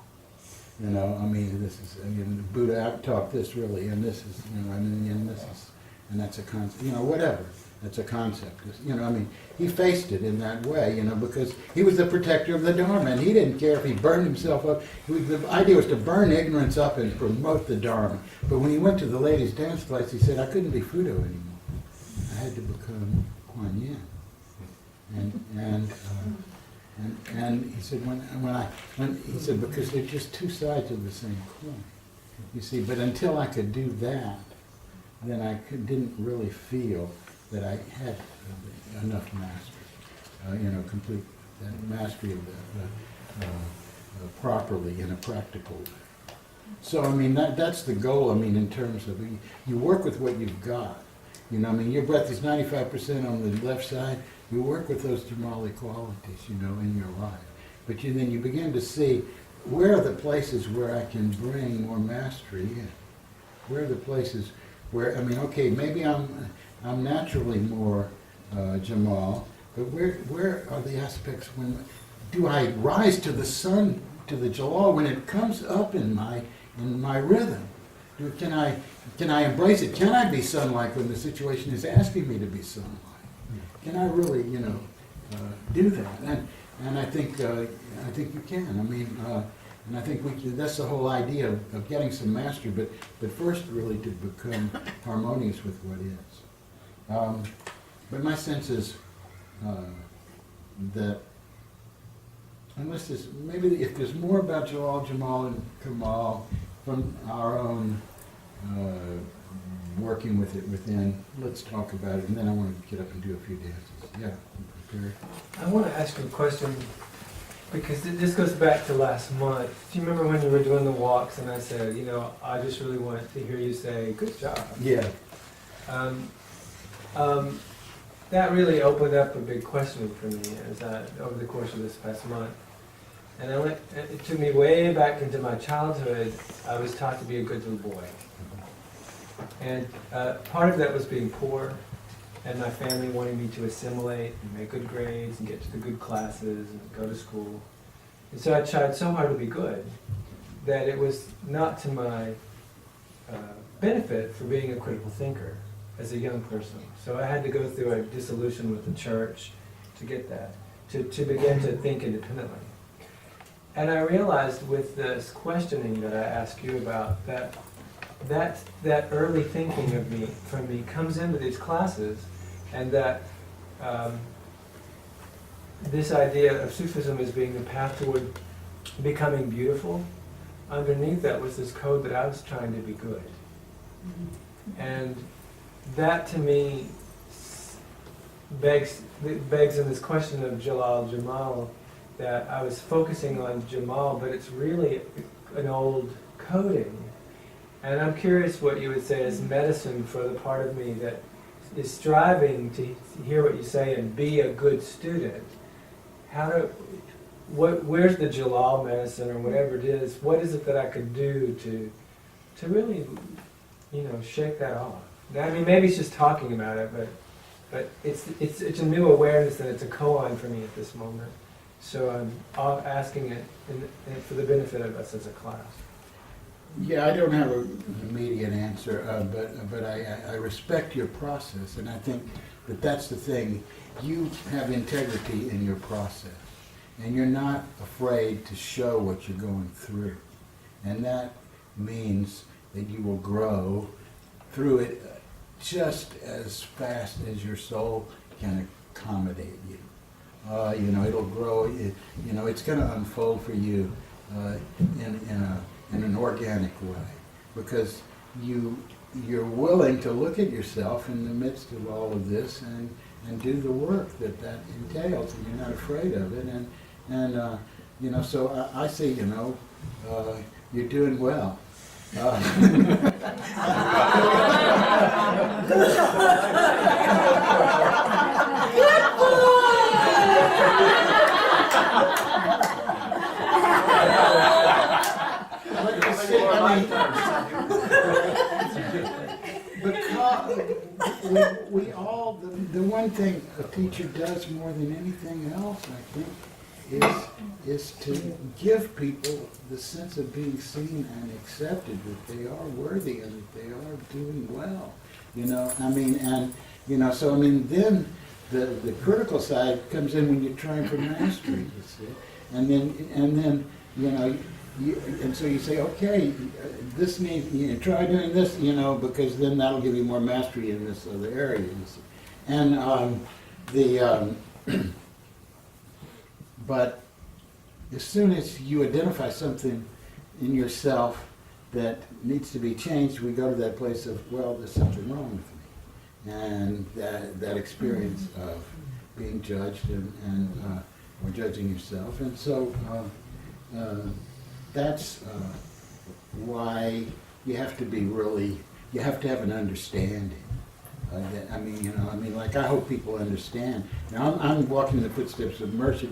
You know, I mean, this is, you know, Buddha taught this really, and this is, you know, and this is, and that's a concept, you know, whatever. That's a concept. You know, I mean, he faced it in that way, you know, because he was the protector of the Dharma, and he didn't care if he burned himself up. The idea was to burn ignorance up and promote the Dharma. But when he went to the ladies' dance class, he said, I couldn't be Fudo anymore. I had to become Kuan Yin. And he said, he said, because they're just two sides of the same coin. You see, but until I could do that, then I didn't really feel that I had enough mastery, you know, complete mastery of that properly in a practical way. So, I mean, that's the goal, I mean, in terms of, you work with what you've got. You know, I mean, your breath is 95% on the left side. You work with those Jamali qualities, you know, in your life. But then you begin to see, where are the places where I can bring more mastery in? Where are the places where, I mean, okay, maybe I'm naturally more Jemal, but where are the aspects when, do I rise to the sun, to the Jelal when it comes up in my rhythm? Can I embrace it? Can I be sun-like when the situation is asking me to be sun-like? Can I really, you know, do that? And I think you can. I mean, and I think that's the whole idea of getting some mastery, but first really to become harmonious with what is. But my sense is that unless there's, maybe if there's more about Jelal, Jemal, and Kemal from our own working with it within, let's talk about it, and then I want to get up and do a few dances. Yeah, I'm prepared. I want to ask you a question, because this goes back to last month. Do you remember when you were doing the walks and I said, you know, I just really want to hear you say, good job. Yeah. That really opened up a big question for me over the course of this past month. And it took me way back into my childhood. I was taught to be a good little boy. And part of that was being poor, and my family wanting me to assimilate and make good grades and get to the good classes and go to school. And so I tried so hard to be good that it was not to my benefit for being a critical thinker as a young person. So I had to go through a dissolution with the church to get that, to begin to think independently. And I realized with this questioning that I asked you about, that early thinking of me, from me, comes into these classes, and that this idea of Sufism as being the path toward becoming beautiful, underneath that was this code that I was trying to be good. And that to me begs in this question of Jelal, Jemal, that I was focusing on Jemal, but it's really an old coding. And I'm curious what you would say as medicine for the part of me that is striving to hear what you say and be a good student. Where's the Jelal medicine or whatever it is? What is it that I could do to really, you know, shake that off? Now, I mean, maybe it's just talking about it, but it's a new awareness that it's a koan for me at this moment. So I'm asking it for the benefit of us as a class. Yeah, I don't have an immediate answer, but I respect your process, and I think that that's the thing. You have integrity in your process, and you're not afraid to show what you're going through. And that means that you will grow through it just as fast as your soul can accommodate you. You know, it'll grow, you know, it's going to unfold for you in an organic way, because you're willing to look at yourself in the midst of all of this and do the work that entails, and you're not afraid of it. And you know, so I say, you know, You're doing well. Because we all, the one thing a teacher does more than anything else, I think, is to give people the sense of being seen and accepted, that they are worthy and that they are doing well. You know, I mean, and, you know, so I mean, then the critical side comes in when you're trying for mastery, you see. And then, you know, and so you say, okay, this needs, you know, try doing this, you know, because then that'll give you more mastery in this other area. You see. And but as soon as you identify something in yourself that needs to be changed, we go to that place of, well, there's something wrong with me. And that experience of being judged and or judging yourself. And so that's why you have to be really, you have to have an understanding. I mean, you know, I mean, like, I hope people understand. Now, I'm walking in the footsteps of Mercer,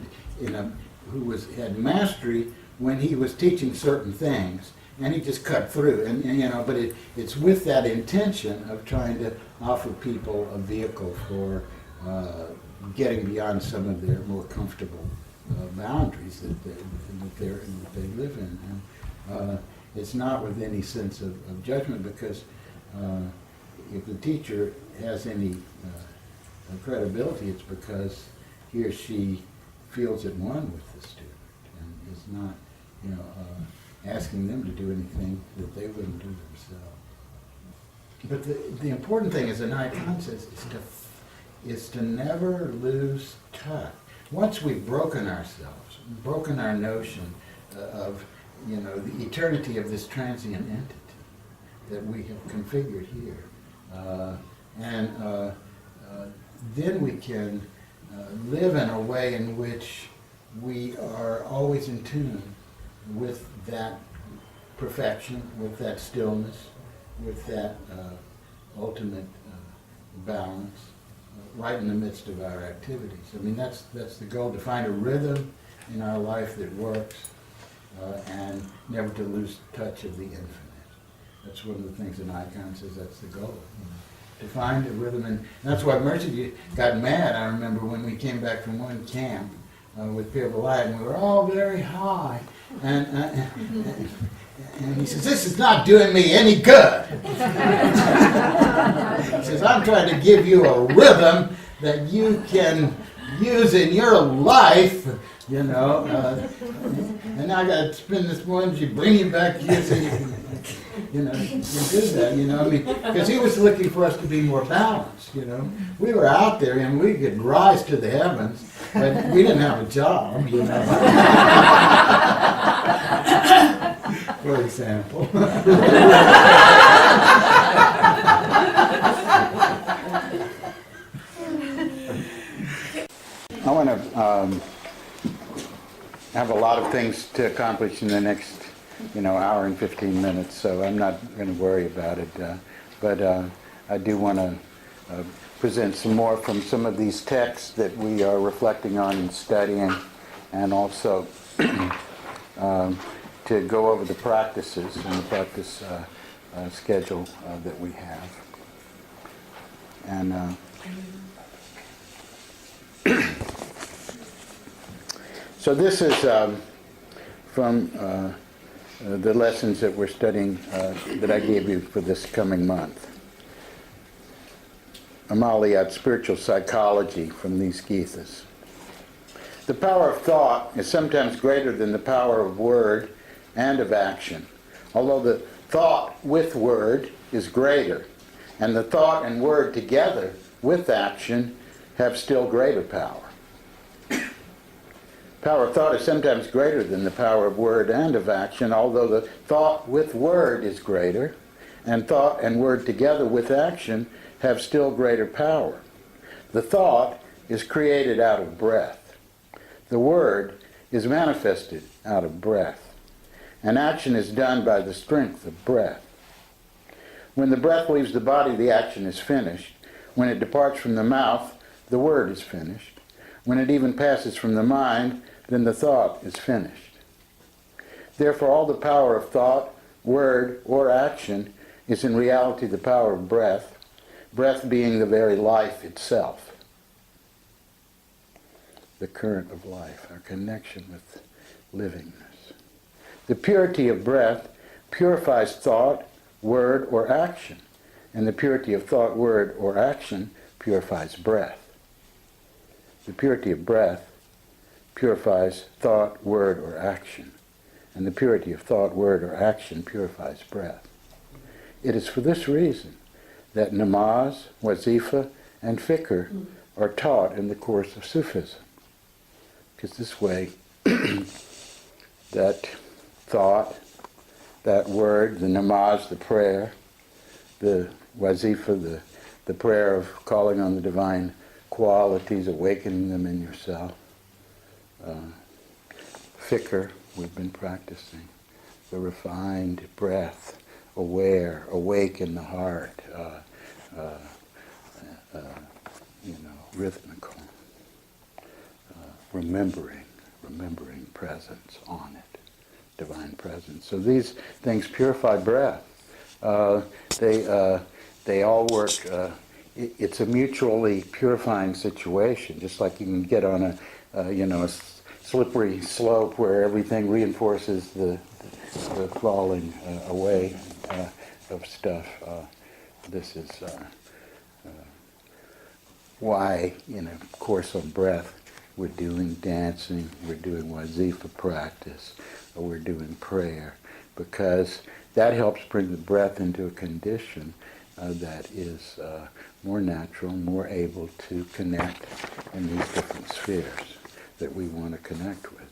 who had mastery when he was teaching certain things, and he just cut through. And you know, but it's with that intention of trying to offer people a vehicle for getting beyond some of their more comfortable boundaries that they live in. And it's not with any sense of judgment, because if the teacher has any credibility, it's because he or she feels at one with the student and is not, you know, asking them to do anything that they wouldn't do themselves. But the important thing, as Icahn says, is to never lose touch. Once we've broken ourselves, broken our notion of, you know, the eternity of this transient entity that we have configured here, then we can live in a way in which we are always in tune with that perfection, with that stillness, with that ultimate balance, right in the midst of our activities. I mean, that's the goal, to find a rhythm in our life that works, and never to lose touch of the infinite. That's one of the things that Icahn says, that's the goal, you know, to find a rhythm. And that's why Mercy got mad, I remember, when we came back from one camp with Pierre Wali, and we were all very high. And he says, this is not doing me any good. He says, I'm trying to give you a rhythm that you can use in your life, you know. And I got to spend this morning to bring you back here so you can, you know, you can do that, you know. I mean, because he was looking for us to be more balanced, you know. We were out there and we could rise to the heavens, but we didn't have a job, you know. For example. I want to have a lot of things to accomplish in the next, you know, hour and 15 minutes, so I'm not going to worry about it. But I do want to present some more from some of these texts that we are reflecting on and studying, and also to go over the practices and the practice schedule that we have. And so this is from the lessons that we're studying that I gave you for this coming month. Amaliyat, Spiritual Psychology, from these Githas. The power of thought is sometimes greater than the power of word and of action, although the thought with word is greater, and the thought and word together with action have still greater power. Power of thought is sometimes greater than the power of word and of action, although the thought with word is greater, and thought and word together with action have still greater power. The thought is created out of breath. The word is manifested out of breath. and action is done by the strength of breath. When the breath leaves the body, the action is finished. When it departs from the mouth, the word is finished. When it even passes from the mind, then the thought is finished. Therefore, all the power of thought, word, or action is in reality the power of breath, breath being the very life itself, the current of life, our connection with livingness. The purity of breath purifies thought, word, or action, and the purity of thought, word, or action purifies breath. The purity of breath purifies thought, word, or action, and the purity of thought, word, or action purifies breath. It is for this reason that namaz, wazifa, and fikr are taught in the course of Sufism. Because this way, that thought, that word, the namaz, the prayer, the wazifa, the prayer of calling on the divine qualities, awakening them in yourself. Fikr, we've been practicing. The refined breath, aware, awake in the heart, rhythmical, remembering presence on it, divine presence. So these things purify breath. They all work. It's a mutually purifying situation, just like you can get on a slippery slope where everything reinforces the falling away of stuff. This is why, in a course on breath, we're doing dancing, we're doing wazifa practice, or we're doing prayer, because that helps bring the breath into a condition that is more natural, more able to connect in these different spheres that we want to connect with.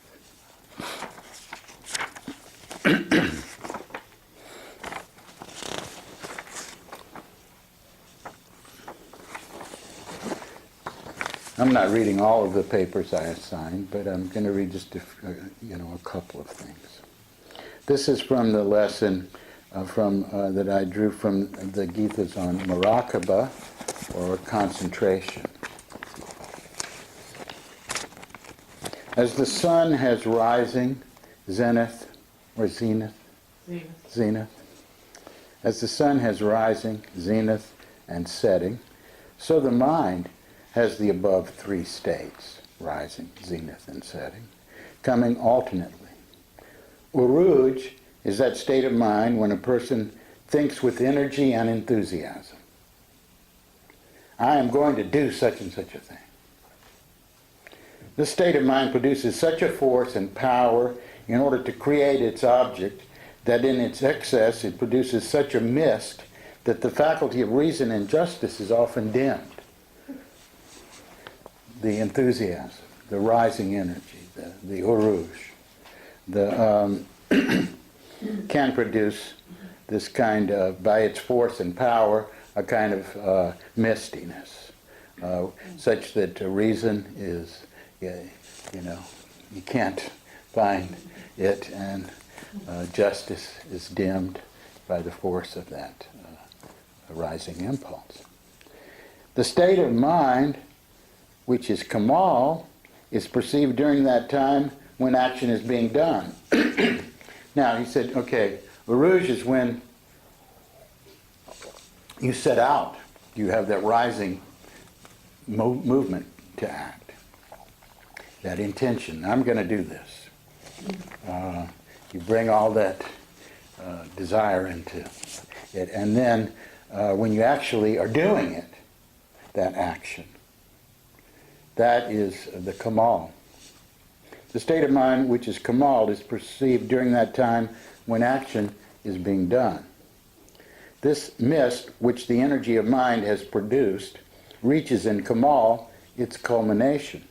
I'm not reading all of the papers I assigned, but I'm going to read just a couple of things. This is from the lesson that I drew from the Gita's on Muraqaba, or concentration. As the sun has rising, zenith, or zenith, as the sun has rising, zenith, and setting, so the mind has the above three states, rising, zenith, and setting, coming alternately. Uruj is that state of mind when a person thinks with energy and enthusiasm. I am going to do such and such a thing. This state of mind produces such a force and power in order to create its object that in its excess it produces such a mist that the faculty of reason and justice is often dimmed. The enthusiasm, the rising energy, the uruj, can produce this kind of, by its force and power, a kind of mistiness, such that reason is, you can't find it, and justice is dimmed by the force of that rising impulse. The state of mind, which is Kemal, is perceived during that time when action is being done. Now, he said, okay, Uruj is when you set out. You have that rising movement to act. That intention, I'm going to do this. You bring all that desire into it. And then when you actually are doing it, that action, that is the Kemal. The state of mind, which is Kemal, is perceived during that time when action is being done. This mist, which the energy of mind has produced, reaches in Kemal its culmination,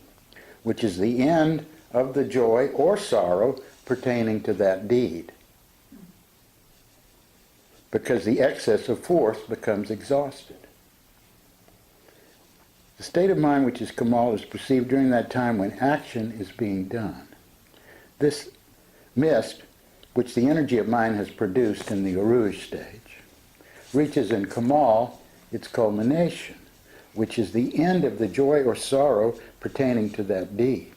which is the end of the joy or sorrow pertaining to that deed, because the excess of force becomes exhausted. The state of mind which is Kemal is perceived during that time when action is being done. This mist, which the energy of mind has produced in the Aruj stage, reaches in Kemal its culmination, which is the end of the joy or sorrow pertaining to that deed,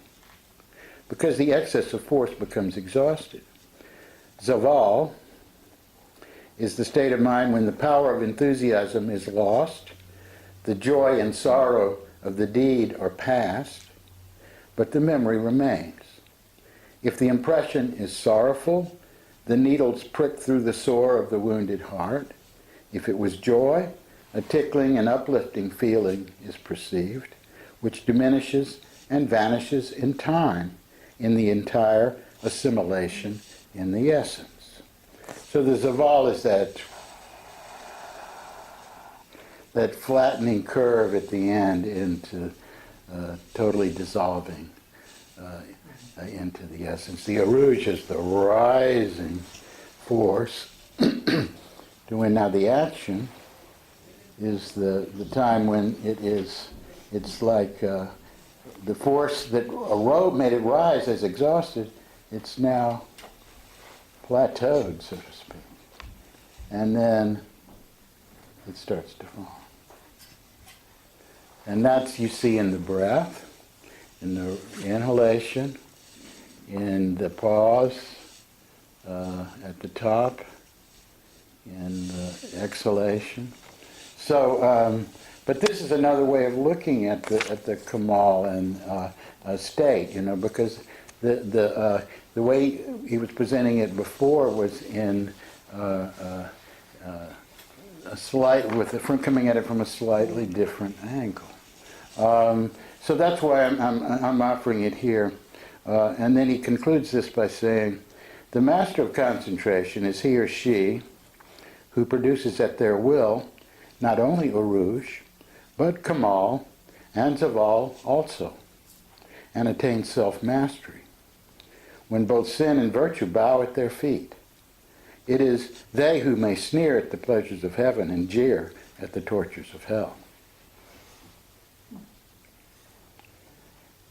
because the excess of force becomes exhausted. Zaval is the state of mind when the power of enthusiasm is lost, the joy and sorrow of the deed are past, but the memory remains. If the impression is sorrowful, the needles prick through the sore of the wounded heart. If it was joy, a tickling and uplifting feeling is perceived, which diminishes and vanishes in time in the entire assimilation in the essence. So the Zaval is that flattening curve at the end into totally dissolving into the essence. The Aruj is the rising force to when now the action is the time when it's like the force that made it rise as exhausted, it's now plateaued, so to speak. And then it starts to fall. And that's you see in the breath, in the inhalation, in the pause at the top, in the exhalation. So, but this is another way of looking at the Kemal and state, because the way he was presenting it before was in a slight coming at it from a slightly different angle. So that's why I'm offering it here. And then he concludes this by saying, the master of concentration is he or she who produces at their will not only Uruj, but Kemal and Zaval also, and attains self-mastery, when both sin and virtue bow at their feet. It is they who may sneer at the pleasures of heaven and jeer at the tortures of hell.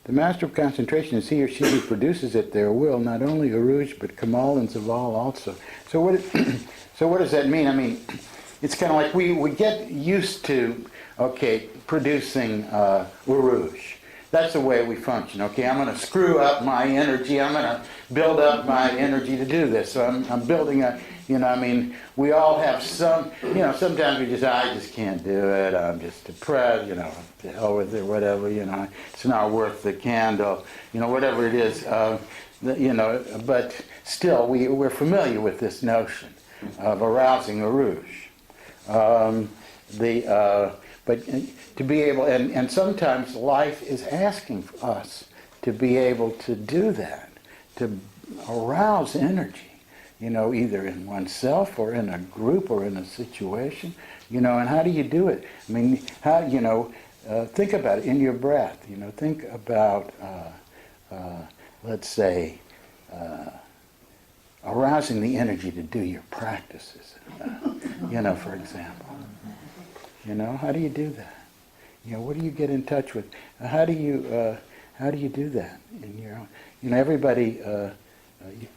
The master of concentration is he or she who produces at their will not only Uruj, but Kemal and Zaval also. So what does that mean? I mean, it's kind of like we get used to, producing Uruj. That's the way we function. I'm going to screw up my energy. I'm going to build up my energy to do this. So I'm building we all have some, sometimes we I just can't do it. I'm just depressed, to hell with it, whatever, it's not worth the candle, whatever it is, but still we're familiar with this notion of arousing Uruj. But to be able, and sometimes life is asking us to be able to do that, to arouse energy, either in oneself or in a group or in a situation, and how do you do it? I mean, how, think about it in your breath, think about, let's say, arousing the energy to do your practices, for example. How do you do that? What do you get in touch with? How do you do that in your own? Everybody,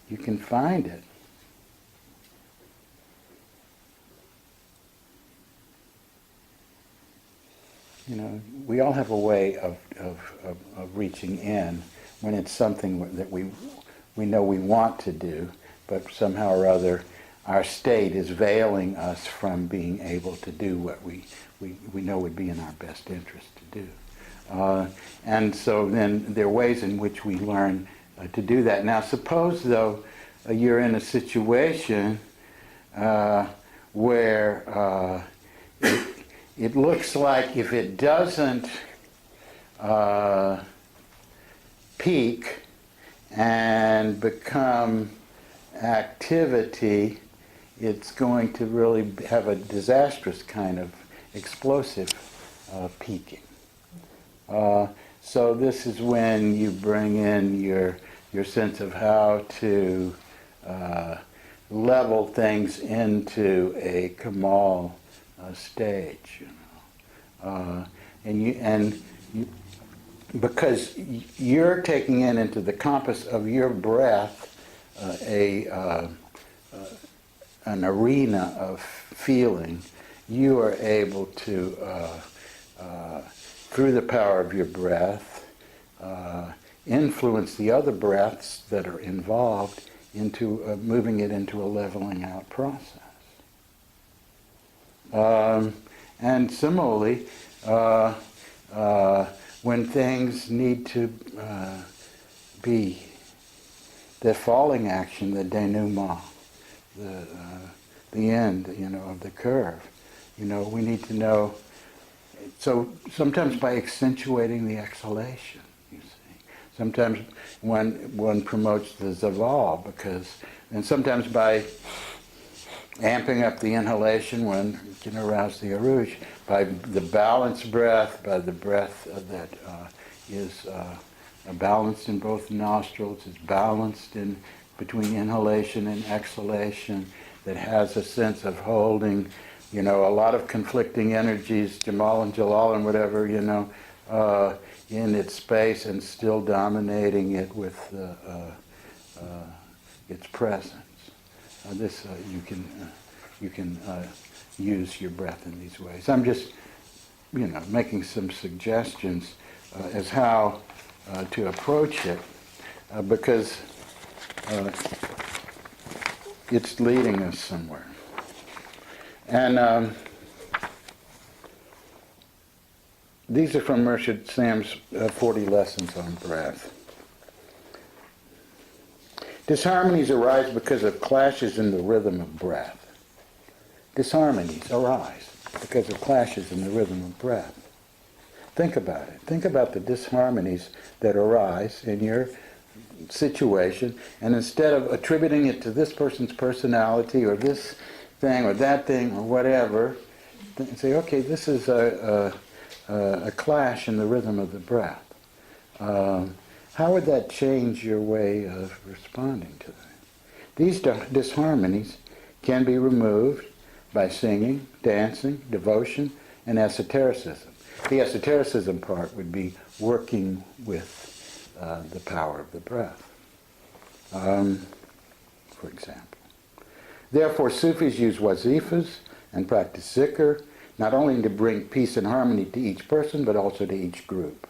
you can find it. We all have a way of reaching in when it's something that we know we want to do, but somehow or other our state is veiling us from being able to do what we know would be in our best interest to do. And so then there are ways in which we learn to do that. Now suppose, though, you're in a situation where it looks like if it doesn't peak and become activity, it's going to really have a disastrous kind of explosive peaking. So this is when you bring in your sense of how to level things into a Kemal stage, because you're taking into the compass of your breath an arena of feeling, you are able to, through the power of your breath, influence the other breaths that are involved into moving it into a leveling out process. And similarly, when things need to be the falling action, the denouement, the end, of the curve, we need to know. So sometimes by accentuating the exhalation, you see. Sometimes one promotes the zaval and sometimes by amping up the inhalation, one can arouse the aruj. By the balanced breath, by the breath that is balanced in both nostrils, is balanced in between inhalation and exhalation, that has a sense of holding, a lot of conflicting energies, Jemal and Jelal and whatever, in its space and still dominating it with its presence. This you can use your breath in these ways. I'm just, making some suggestions as how to approach it, because it's leading us somewhere. And these are from Murshid Sam's 40 Lessons on Breath. Disharmonies arise because of clashes in the rhythm of breath. Disharmonies arise because of clashes in the rhythm of breath. Think about it. Think about the disharmonies that arise in your situation, and instead of attributing it to this person's personality or this thing or that thing or whatever, say, okay, this is a clash in the rhythm of the breath. How would that change your way of responding to that? These disharmonies can be removed by singing, dancing, devotion, and esotericism. The esotericism part would be working with the power of the breath, for example. Therefore, Sufis use wazifas and practice zikr, not only to bring peace and harmony to each person, but also to each group.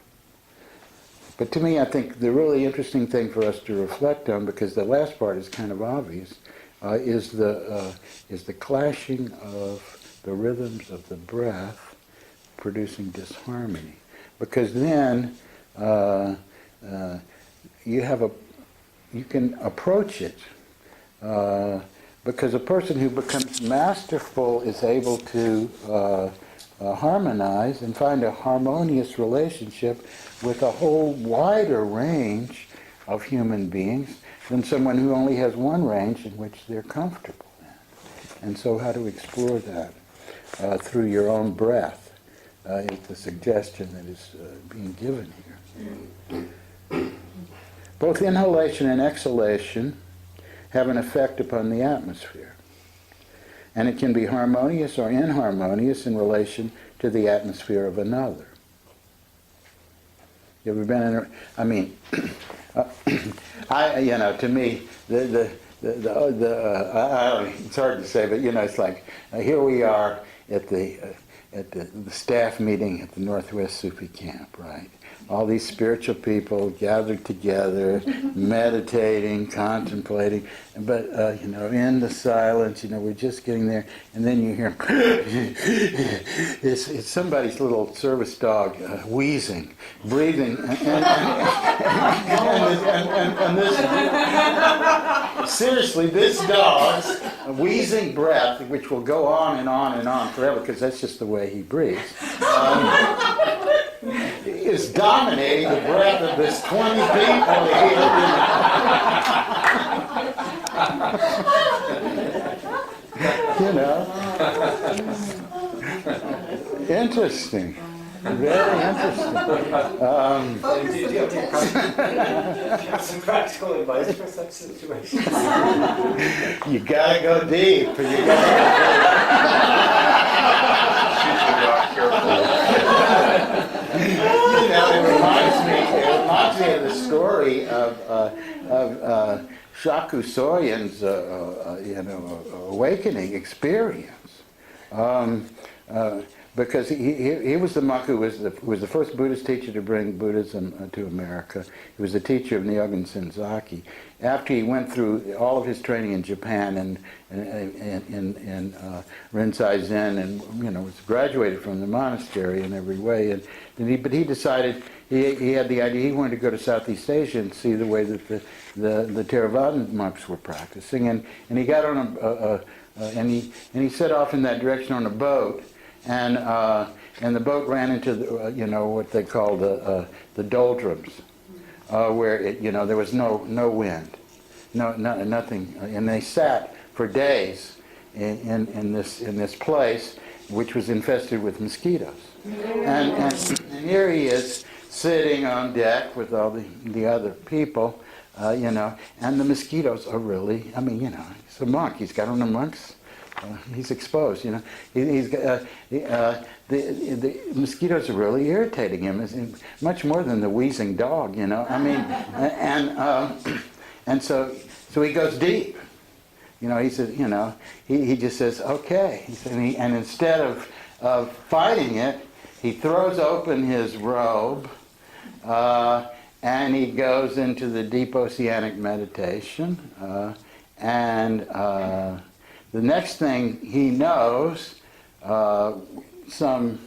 But to me, I think the really interesting thing for us to reflect on, because the last part is kind of obvious, is the clashing of the rhythms of the breath producing disharmony. Because then you can approach it, because a person who becomes masterful is able to harmonize and find a harmonious relationship with a whole wider range of human beings than someone who only has one range in which they're comfortable in. And so how to explore that through your own breath is the suggestion that is being given here. Both inhalation and exhalation have an effect upon the atmosphere. And it can be harmonious or inharmonious in relation to the atmosphere of another. You ever been in a, I mean, to me, it's hard to say, but it's like, here we are at the staff meeting at the Northwest Sufi camp, right? All these spiritual people gathered together, meditating, contemplating, but in the silence, we're just getting there, and then you hear it's somebody's little service dog wheezing, breathing, and this seriously, this dog's wheezing breath, which will go on and on and on forever, because that's just the way he breathes. Is dominating the breath of this 20 people here. Interesting. Very interesting. Do you have some practical advice for such situations? You gotta go deep. It reminds me of the story of Shaku Soyen's awakening experience. Because he was the monk who was the first Buddhist teacher to bring Buddhism to America. He was the teacher of Nyogen Senzaki. After he went through all of his training in Japan and Rinzai Zen, and was graduated from the monastery in every way, but he decided he had the idea he wanted to go to Southeast Asia and see the way that the Theravadan monks were practicing, and he got on and he set off in that direction on a boat. And the boat ran into what they call the doldrums, where there was no wind, nothing, and they sat for days in this place, which was infested with mosquitoes. And here he is sitting on deck with all the other people, and the mosquitoes are really, he's a monk. He's got on the monks. He's exposed, the mosquitoes are really irritating him, much more than the wheezing dog, and so he goes deep. He says, he just says, okay. He said, and instead of fighting it, he throws open his robe, and he goes into the deep oceanic meditation, the next thing he knows, some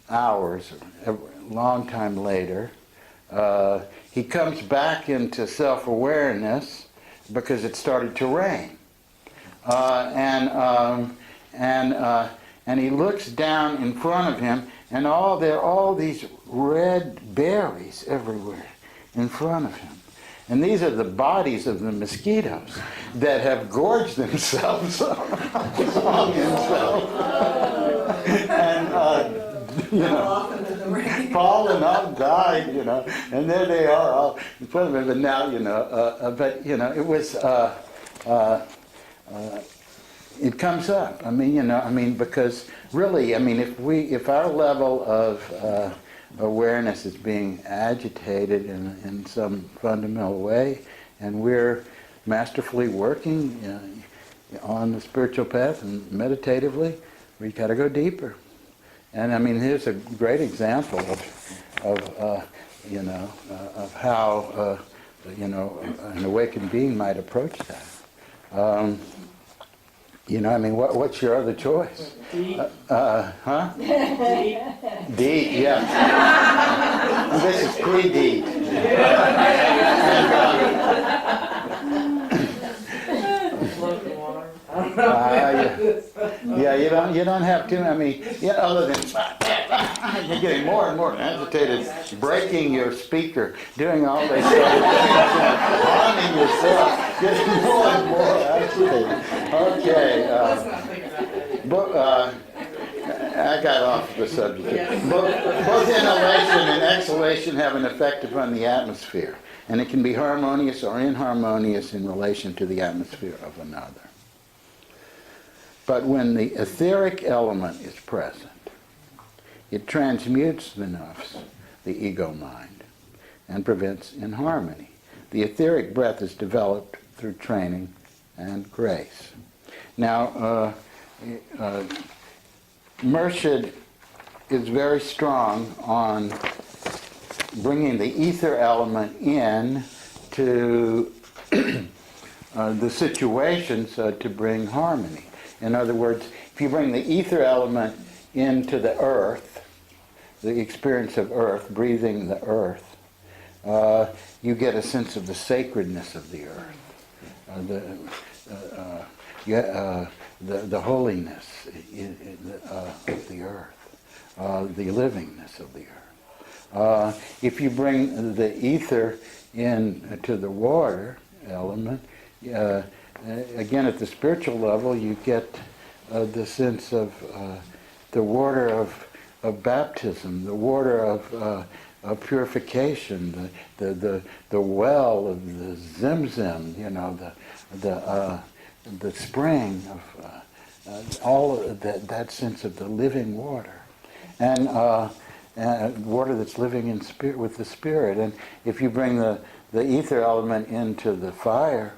hours, a long time later, he comes back into self-awareness because it started to rain. And he looks down in front of him, and there are all these red berries everywhere in front of him. And these are the bodies of the mosquitoes that have gorged themselves on himself. And, fallen off, died, and there they are all in front of him. And now, it was, it comes up. Because really, if our level of awareness is being agitated in some fundamental way, and we're masterfully working on the spiritual path and meditatively, we got to go deeper. And here's a great example of how an awakened being might approach that. What's your other choice? Deep. Deep, yeah. This is pre-deep. You don't have to. Other than you're getting more and more agitated, breaking your speaker, doing all this stuff, harming yourself, getting more and more agitated. Okay. I got off the subject. Both inhalation and exhalation have an effect upon the atmosphere, and it can be harmonious or inharmonious in relation to the atmosphere of another. But when the etheric element is present, it transmutes the nafs, the ego mind, and prevents inharmony. The etheric breath is developed through training and grace. Now, Murshid is very strong on bringing the ether element in to the situations to bring harmony. In other words, if you bring the ether element into the earth, the experience of earth, breathing the earth, you get a sense of the sacredness of the earth, the holiness of the earth, the livingness of the earth. If you bring the ether in to the water element, again, at the spiritual level, you get the sense of the water of baptism, the water of purification, the well of the Zimzim, the spring of all of that sense of the living water, and water that's living in spirit with the spirit. And if you bring the ether element into the fire,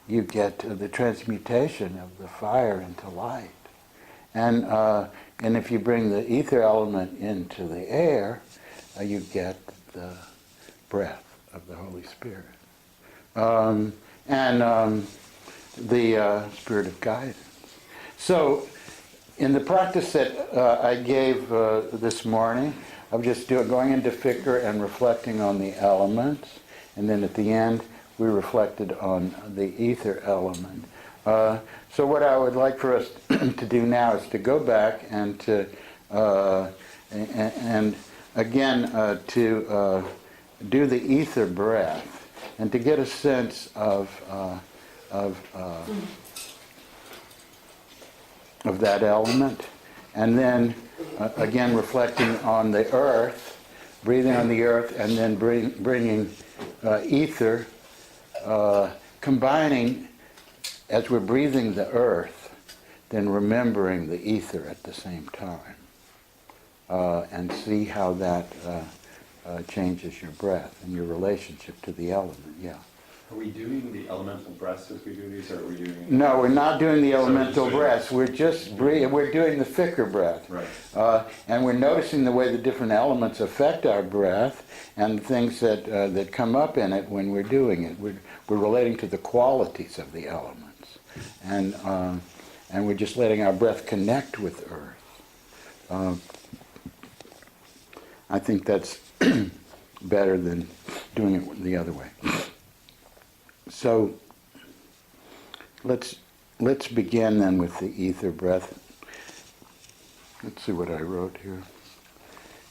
you get the transmutation of the fire into light. And if you bring the ether element into the air, you get the breath of the Holy Spirit. And the spirit of guidance. So, in the practice that I gave this morning, of just going into fikr and reflecting on the elements, and then at the end we reflected on the ether element. So what I would like for us to do now is to go back and to and again to do the ether breath and to get a sense of that element, and then again reflecting on the earth, breathing on the earth, and then bringing ether, combining as we're breathing the earth, then remembering the ether at the same time, and see how that changes your breath and your relationship to the element. Yeah. Are we doing the elemental breaths as we do these, or are we doing? No, we're not doing the elemental just breaths. We're just we're doing the fikr breath. Right. And we're noticing the way the different elements affect our breath and things that come up in it when we're doing it. We're relating to the qualities of the elements, and we're just letting our breath connect with earth. I think that's better than doing it the other way. So let's begin then with the ether breath. Let's see what I wrote here.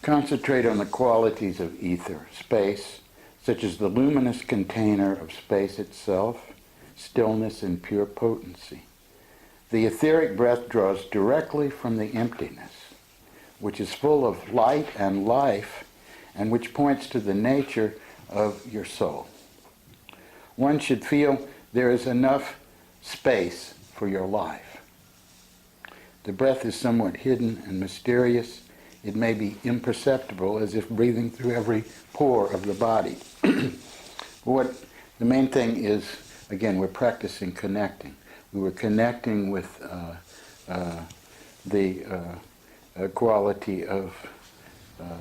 Concentrate on the qualities of ether, space, such as the luminous container of space itself, stillness and pure potency. The etheric breath draws directly from the emptiness, which is full of light and life, and which points to the nature of your soul. One should feel there is enough space for your life. The breath is somewhat hidden and mysterious. It may be imperceptible, as if breathing through every pore of the body. What the main thing is, again, we're practicing connecting. We were connecting with the quality of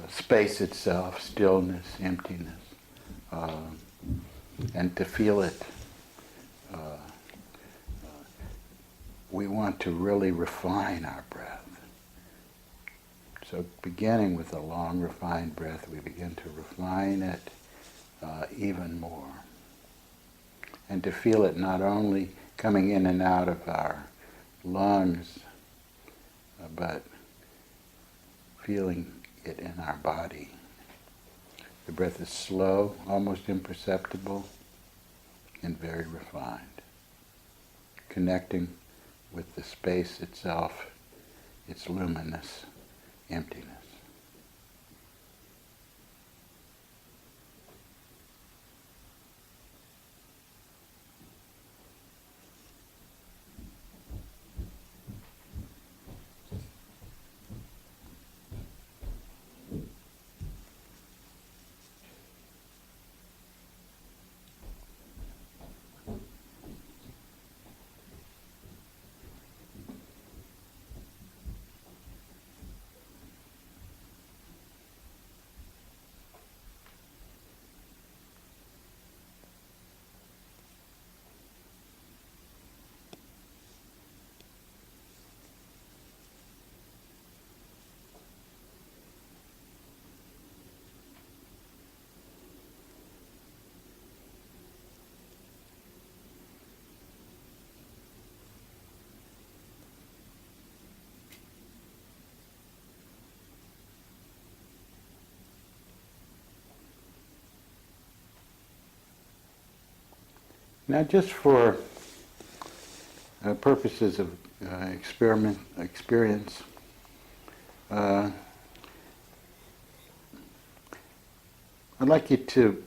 space itself, stillness, emptiness, and to feel it. We want to really refine our breath. So beginning with a long, refined breath, we begin to refine it even more. And to feel it not only coming in and out of our lungs, but feeling it in our body. The breath is slow, almost imperceptible, and very refined. Connecting with the space itself, its luminous emptiness. Now, just for purposes of experience, I'd like you to,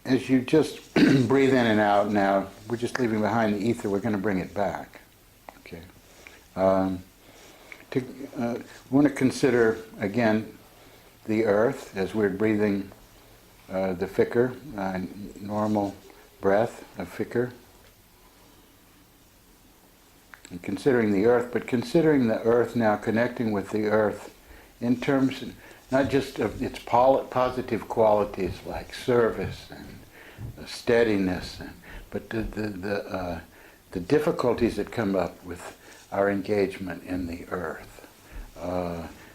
as you just breathe in and out now, we're just leaving behind the ether, we're going to bring it back. Okay. We want to consider, again, the earth as we're breathing the fikr, normal breath of fikr, and considering the earth, but considering the earth now, connecting with the earth in terms not just of its positive qualities like service and steadiness, but the difficulties that come up with our engagement in the earth.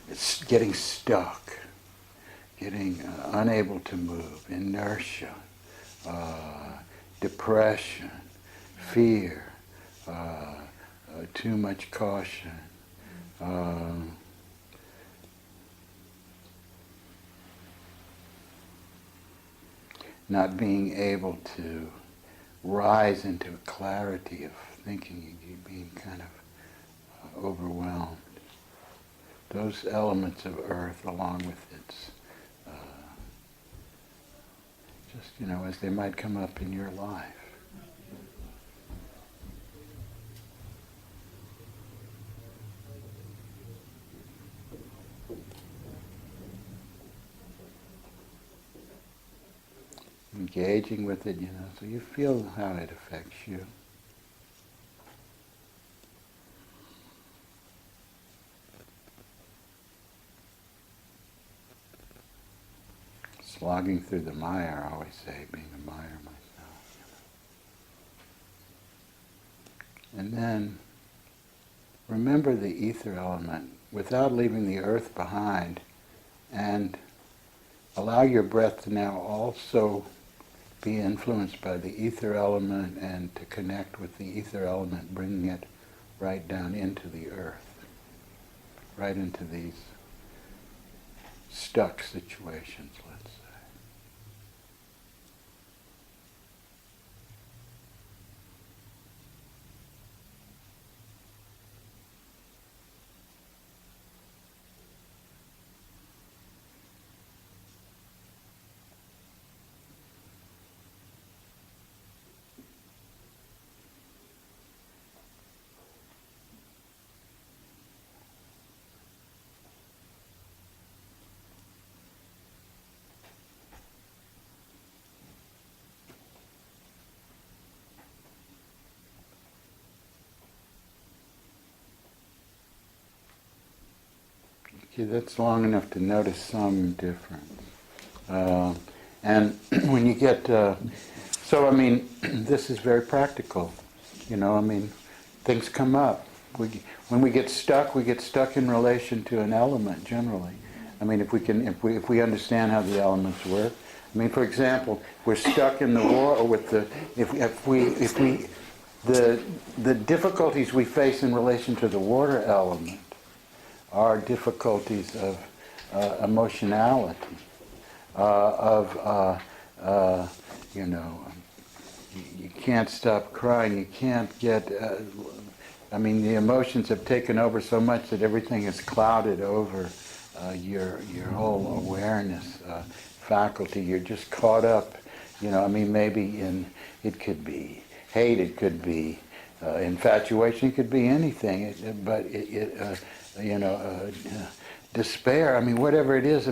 It's getting stuck, getting unable to move, inertia, depression, fear, too much caution, not being able to rise into a clarity of thinking, being kind of overwhelmed. Those elements of earth, along with its, just, as they might come up in your life. Engaging with it, so you feel how it affects you. Slogging through the mire, I always say, being a mire myself. And then remember the ether element without leaving the earth behind, and allow your breath to now also be influenced by the ether element and to connect with the ether element, bringing it right down into the earth, right into these stuck situations, let's say. Okay, that's long enough to notice some difference. And when you get, this is very practical. Things come up. When we get stuck in relation to an element generally. If we understand how the elements work. For example, we're stuck in the war with the difficulties we face in relation to the water element are difficulties of emotionality, you can't stop crying, you can't get, the emotions have taken over so much that everything is clouded over your whole awareness faculty. You're just caught up, maybe it could be hate, it could be infatuation, it could be anything, despair, whatever it is,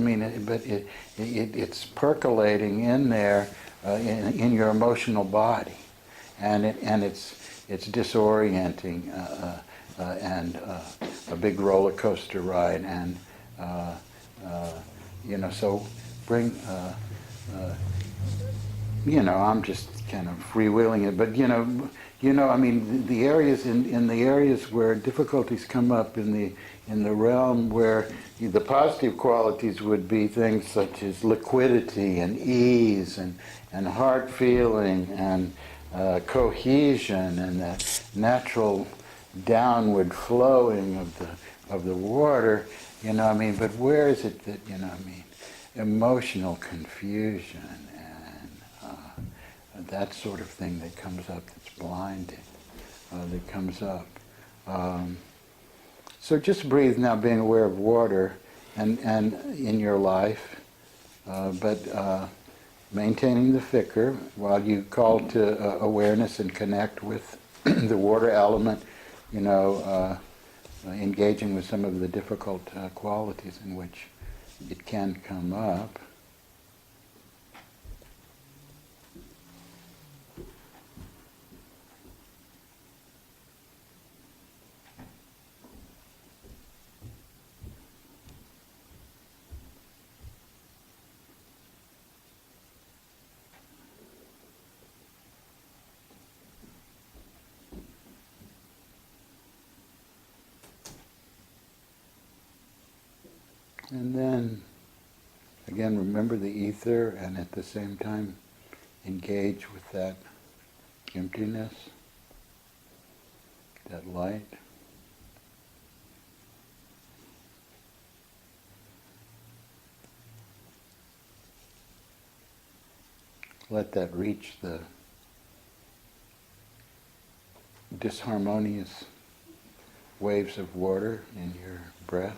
it's percolating in there in your emotional body, and it's disorienting and a big roller coaster ride, and so bring I'm just kind of freewheeling it, but the areas in the areas where difficulties come up in the realm where the positive qualities would be things such as liquidity and ease and heart feeling and cohesion and the natural downward flowing of the water, but where is it that, emotional confusion and that sort of thing that comes up, that's blinded, that comes up. So just breathe now, being aware of water and in your life, but maintaining the fikr while you call to awareness and connect with the water element, engaging with some of the difficult qualities in which it can come up. And then, again, remember the ether, and at the same time, engage with that emptiness, that light. Let that reach the disharmonious waves of water in your breath.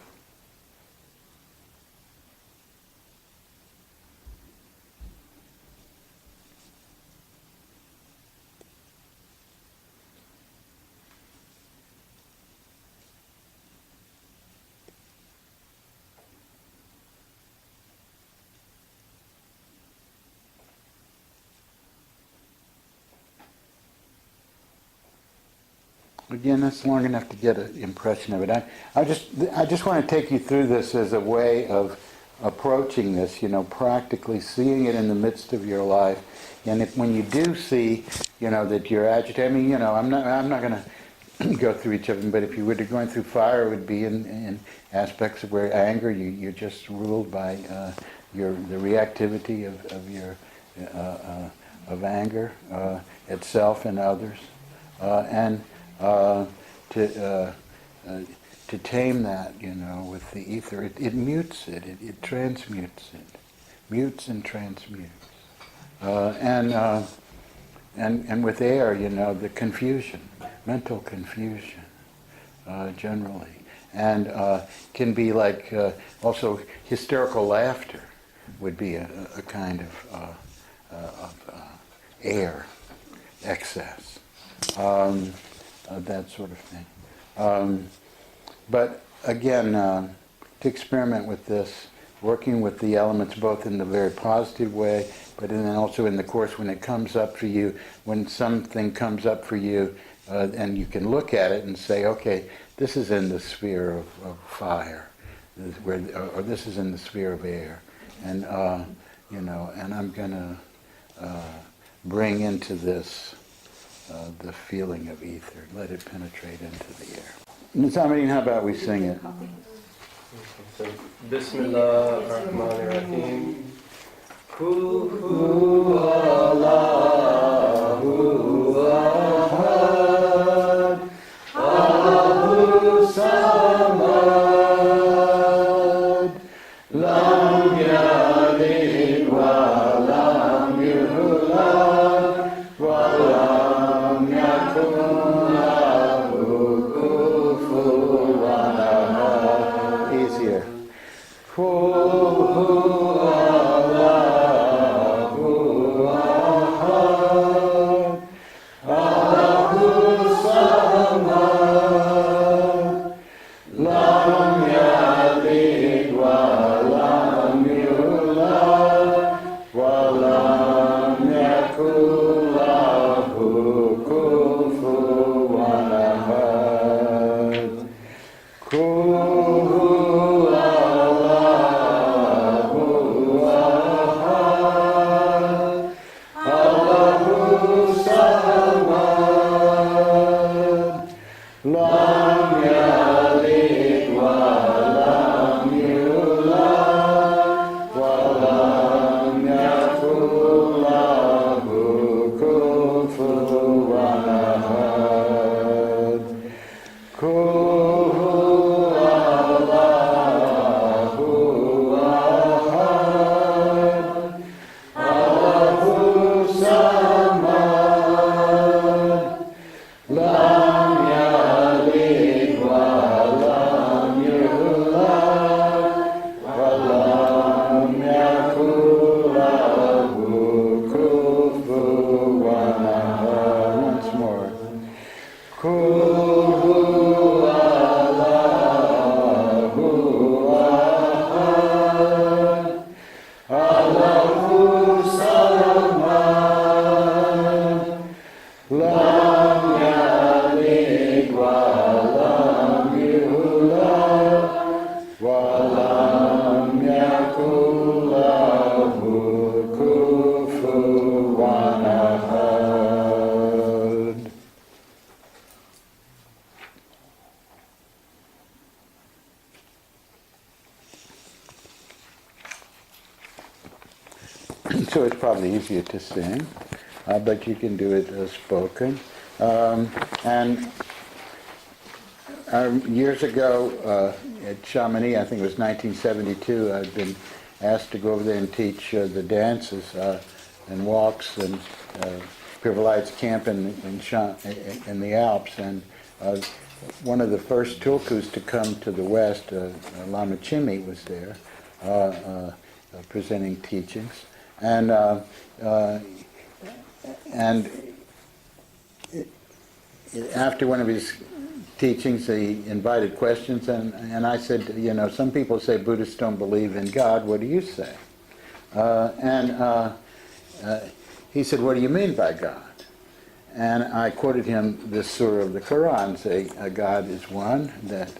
Again, that's long enough to get an impression of it. I just want to take you through this as a way of approaching this, practically seeing it in the midst of your life. And when you do see, that you're agitated, I'm not going to go through each of them, but if you were to going through fire, it would be in aspects of where anger, you're just ruled by the reactivity of anger itself and others, and to tame that, with the ether, it mutes it, it transmutes it, mutes and transmutes, and with air, the confusion, mental confusion, generally, and can be like also hysterical laughter would be a kind of air excess. That sort of thing. But again, to experiment with this, working with the elements both in the very positive way, but then also in the Course when it comes up for you, when something comes up for you, and you can look at it and say, okay, this is in the sphere of fire, or this is in the sphere of air, and and I'm going to bring into this the feeling of ether. Let it penetrate into the air. Samidin, how about we sing it? So, Bismillah ar-Rahman ar-Rahim. Hu Allahu Ahad, Allahu Samad, Lam Yalid wa Lam Yulad wa Lam Yakun Lahu Kufuwan Ahad. Easier. Hu Allahu Ahad, Allahu Samad, Lam Yalid wa Lam Yulad wa Lam Yakun Lahu Kufuwan Ahad. Hu Allahu so it's probably easier to sing, but you can do it spoken. And years ago at Chamonix, I think it was 1972, I'd been asked to go over there and teach the dances and walks and Lights camp in the Alps. And one of the first tulkus to come to the West, Lama Chimi, was there presenting teachings. And after one of his teachings, he invited questions, and I said, you know, some people say Buddhists don't believe in God. What do you say? He said, what do you mean by God? And I quoted him this Sura of the Quran, say, God is one, that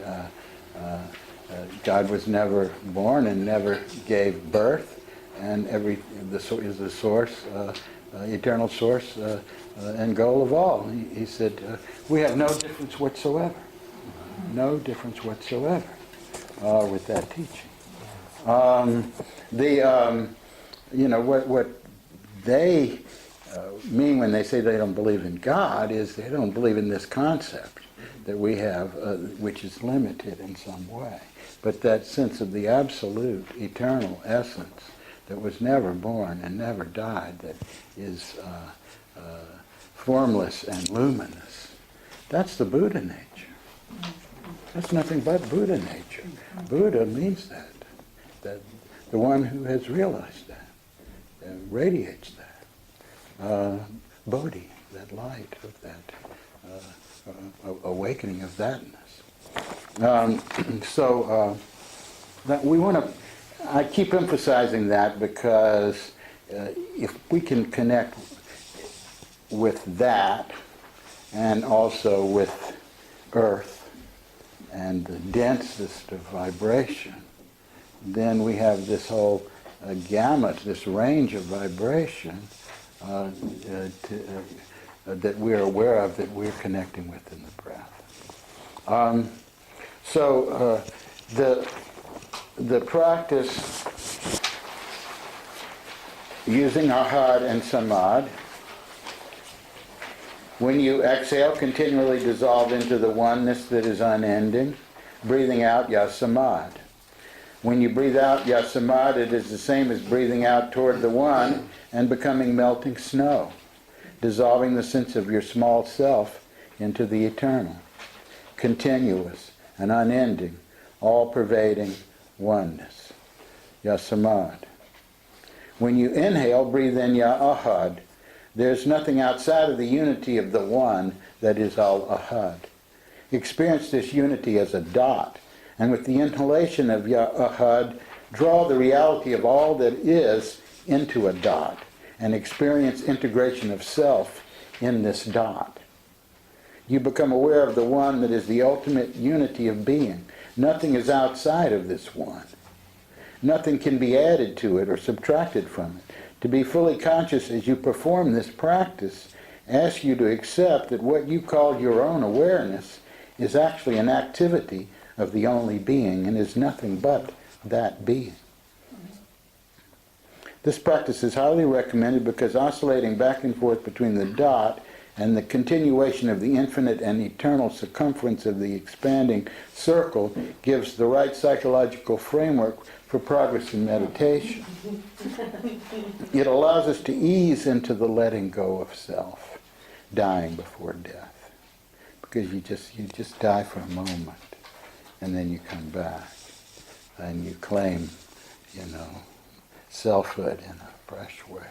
God was never born and never gave birth, and is the source, eternal source, and goal of all. He said, we have no difference whatsoever. No difference whatsoever with that teaching. You know, what they mean when they say they don't believe in God is they don't believe in this concept that we have, which is limited in some way. But that sense of the absolute, eternal essence that was never born and never died, that is formless and luminous, that's the Buddha nature. That's nothing but Buddha nature. Buddha means that the one who has realized that, radiates that. Bodhi, that light of that awakening of thatness. That we want to. I keep emphasizing that because if we can connect with that, and also with earth and the densest of vibration, then we have this whole gamut, this range of vibration that we're aware of, that we're connecting with in the breath. The practice using ahad and samad, when you exhale, continually dissolve into the oneness that is unending, breathing out yasamad. When you breathe out yasamad, it is the same as breathing out toward the one and becoming melting snow, dissolving the sense of your small self into the eternal, continuous and unending, all-pervading oneness. Yasamad. When you inhale, breathe in ya-ahad. There's nothing outside of the unity of the one that is al-ahad. Experience this unity as a dot, and with the inhalation of ya-ahad, draw the reality of all that is into a dot, and experience integration of self in this dot. You become aware of the one that is the ultimate unity of being. Nothing is outside of this one. Nothing can be added to it or subtracted from it. To be fully conscious as you perform this practice asks you to accept that what you call your own awareness is actually an activity of the only being and is nothing but that being. This practice is highly recommended because oscillating back and forth between the dot and the continuation of the infinite and eternal circumference of the expanding circle gives the right psychological framework for progress in meditation. It allows us to ease into the letting go of self, dying before death. Because you just die for a moment, and then you come back, and you claim, you know, selfhood in a fresh way.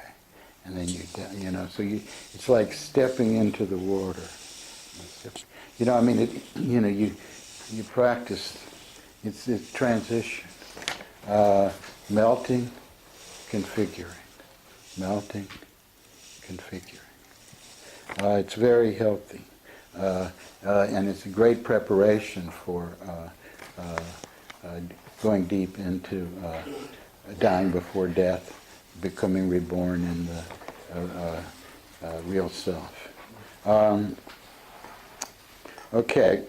And then it's like stepping into the water. You know, I mean, you practice, it's transition. Melting, configuring. Melting, configuring. It's very healthy. And it's a great preparation for going deep into dying before death, becoming reborn in the real self. Okay.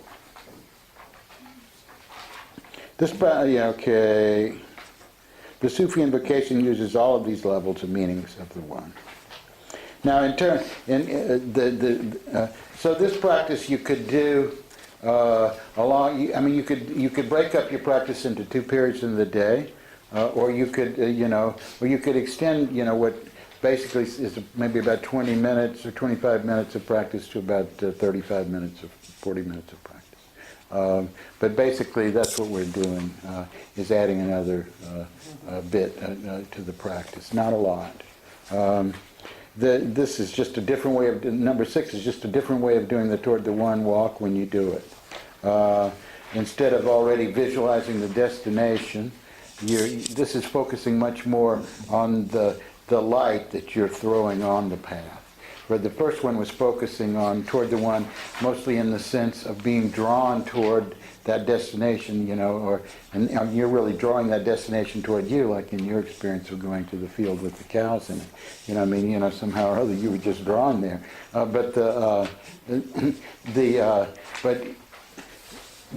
The The Sufi invocation uses all of these levels of meanings of the one. Now, so this practice you could do I mean, you could break up your practice into 2 periods in the day, or you could or you could extend what basically is maybe about 20 minutes or 25 minutes of practice to about 35 minutes or 40 minutes of practice. But basically, that's what we're doing, is adding another bit to the practice. Not a lot. This is just a different way of, number 6 is just a different way of doing the Toward the One walk when you do it. Instead of already visualizing the destination, this is focusing much more on the light that you're throwing on the path. Where the first one was focusing on Toward the One, mostly in the sense of being drawn toward that destination, and you're really drawing that destination toward you, like in your experience of going to the field with the cows in it. Somehow or other you were just drawn there. But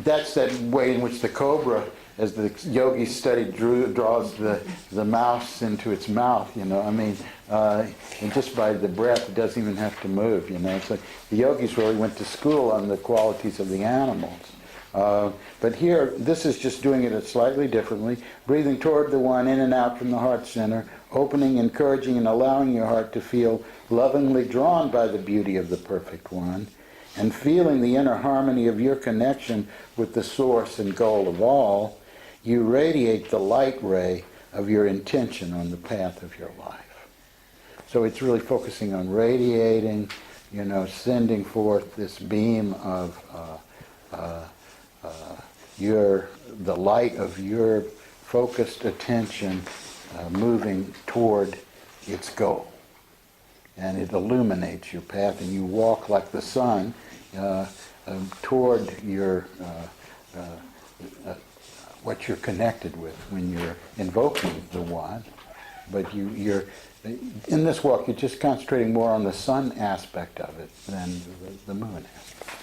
that's that way in which the cobra, as the yogi studied, draws the mouse into its mouth. And just by the breath, it doesn't even have to move. So the yogis really went to school on the qualities of the animals. But here, this is just doing it slightly differently, breathing toward the one, in and out from the heart center, opening, encouraging, and allowing your heart to feel lovingly drawn by the beauty of the perfect one, and feeling the inner harmony of your connection with the source and goal of all. You radiate the light ray of your intention on the path of your life. So it's really focusing on radiating, sending forth this beam of the light of your focused attention moving toward its goal. And it illuminates your path, and you walk like the sun toward your what you're connected with when you're invoking the one. But you're in this walk, you're just concentrating more on the sun aspect of it than the moon aspect.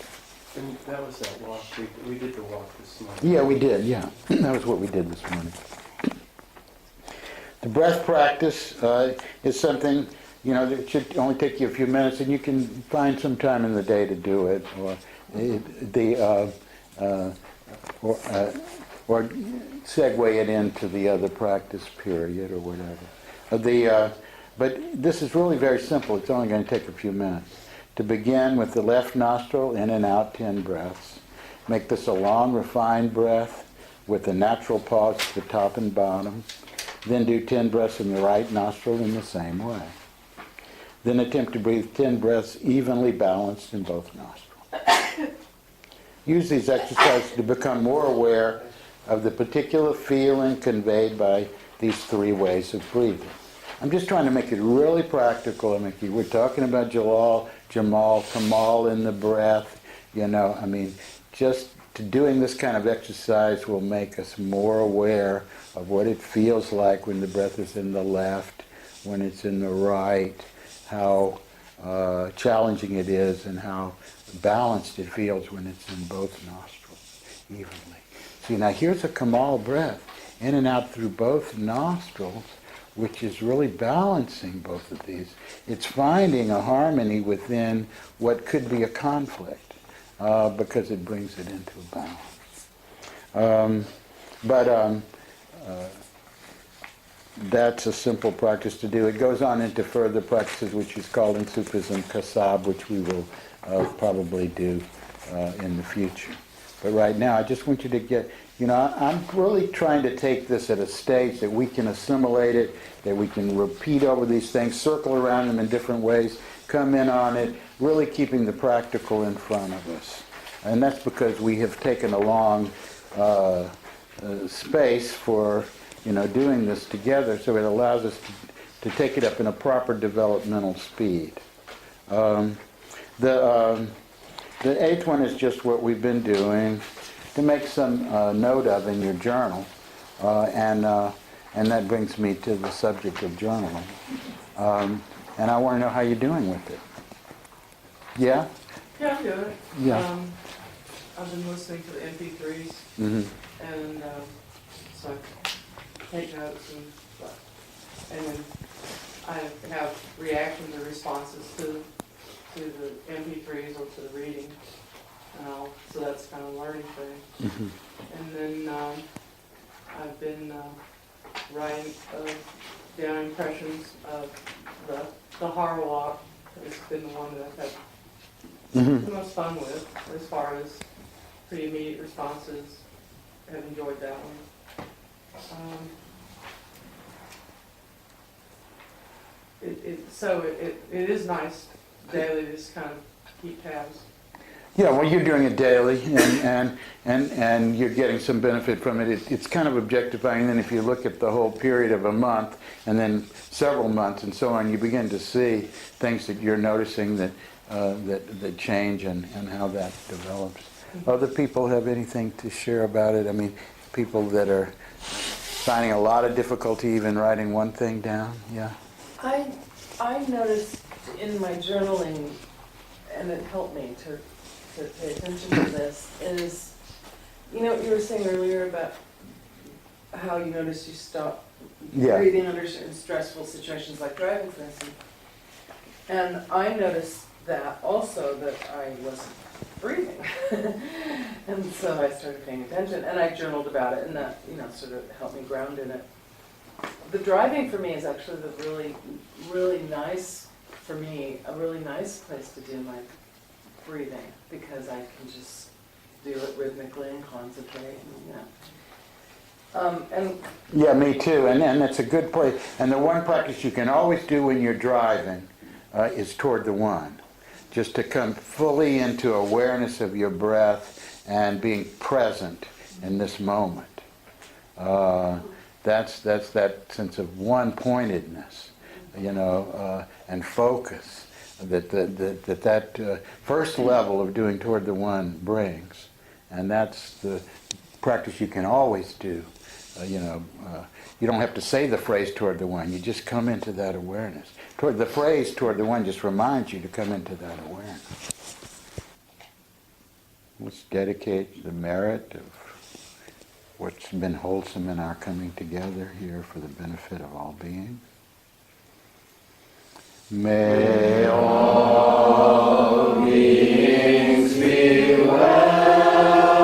And that was that walk. We did the walk this morning. Yeah, we did, yeah. That was what we did this morning. The breath practice is something, that should only take you a few minutes, and you can find some time in the day to do it, or segue it into the other practice period or whatever. But this is really very simple. It's only going to take a few minutes. To begin with the left nostril, in and out 10 breaths. Make this a long, refined breath with a natural pause at the top and bottom. Then do 10 breaths in the right nostril in the same way. Then attempt to breathe 10 breaths evenly balanced in both nostrils. Use these exercises to become more aware of the particular feeling conveyed by these 3 ways of breathing. I'm just trying to make it really practical. We're talking about Jemal, Kemal in the breath. Just doing this kind of exercise will make us more aware of what it feels like when the breath is in the left, when it's in the right, how challenging it is, and how balanced it feels when it's in both nostrils evenly. See, now here's a Kemal breath, in and out through both nostrils, which is really balancing both of these. It's finding a harmony within what could be a conflict, because it brings it into a balance. That's a simple practice to do. It goes on into further practices, which is called in Sufism kasab, which we will probably do in the future. But right now, I just want you to get, I'm really trying to take this at a stage that we can assimilate it, that we can repeat over these things, circle around them in different ways, come in on it, really keeping the practical in front of us. And that's because we have taken a long space for, doing this together, so it allows us to take it up in a proper developmental speed. The 8th one is just what we've been doing to make some note of in your journal, and that brings me to the subject of journaling. And I want to know how you're doing with it. Yeah? Yeah, I'm doing it. Yeah. I've been listening to the MP3s, Mm-hmm. and so take notes and stuff. And then I have reactions or responses to the MP3s or to the reading. So that's kind of a learning thing. And then I've been writing down impressions of the horror walk. It's been the one that I've had the most fun with, as far as pretty immediate responses. I've enjoyed that one. It is nice daily to just kind of keep tabs. Yeah, well, you're doing it daily, and you're getting some benefit from it. It's kind of objectifying. And then if you look at the whole period of a month, and then several months, and so on, you begin to see things that you're noticing that change and how that develops. Other people have anything to share about it? I mean, people that are finding a lot of difficulty even writing one thing down. Yeah. I noticed in my journaling, and it helped me to pay attention to this, is, you know what you were saying earlier about how you noticed you stop breathing under certain stressful situations like driving, for instance. And I noticed that also, that I wasn't breathing. And so I started paying attention, and I journaled about it, and that, sort of helped me ground in it. The driving for me is actually the really, really nice, for me, a really nice place to do my breathing, because I can just do it rhythmically and concentrate, and Yeah, me too, and it's a good place. And the one practice you can always do when you're driving is toward the one. Just to come fully into awareness of your breath and being present in this moment. That's that sense of one-pointedness, and focus that first level of doing toward the one brings. And that's the practice you can always do. You don't have to say the phrase toward the one, you just come into that awareness. The phrase toward the one just reminds you to come into that awareness. Let's dedicate the merit of what's been wholesome in our coming together here for the benefit of all beings. May all beings be well.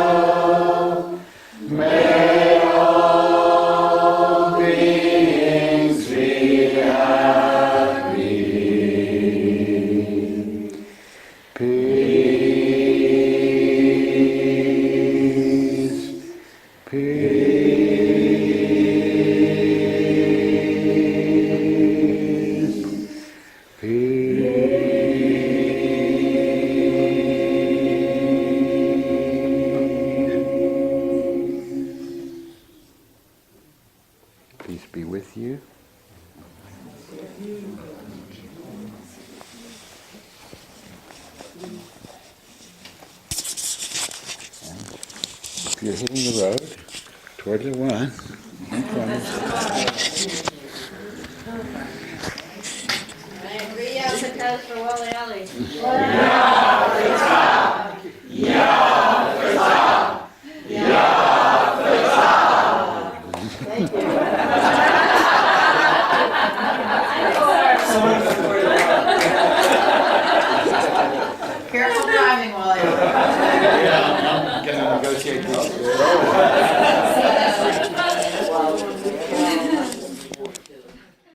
May all beings be happy. Peace. Peace. Peace be with you. And if you're hitting the road toward the one, For Wali. Thank you. careful driving, Wally. yeah, I'm gonna negotiate this.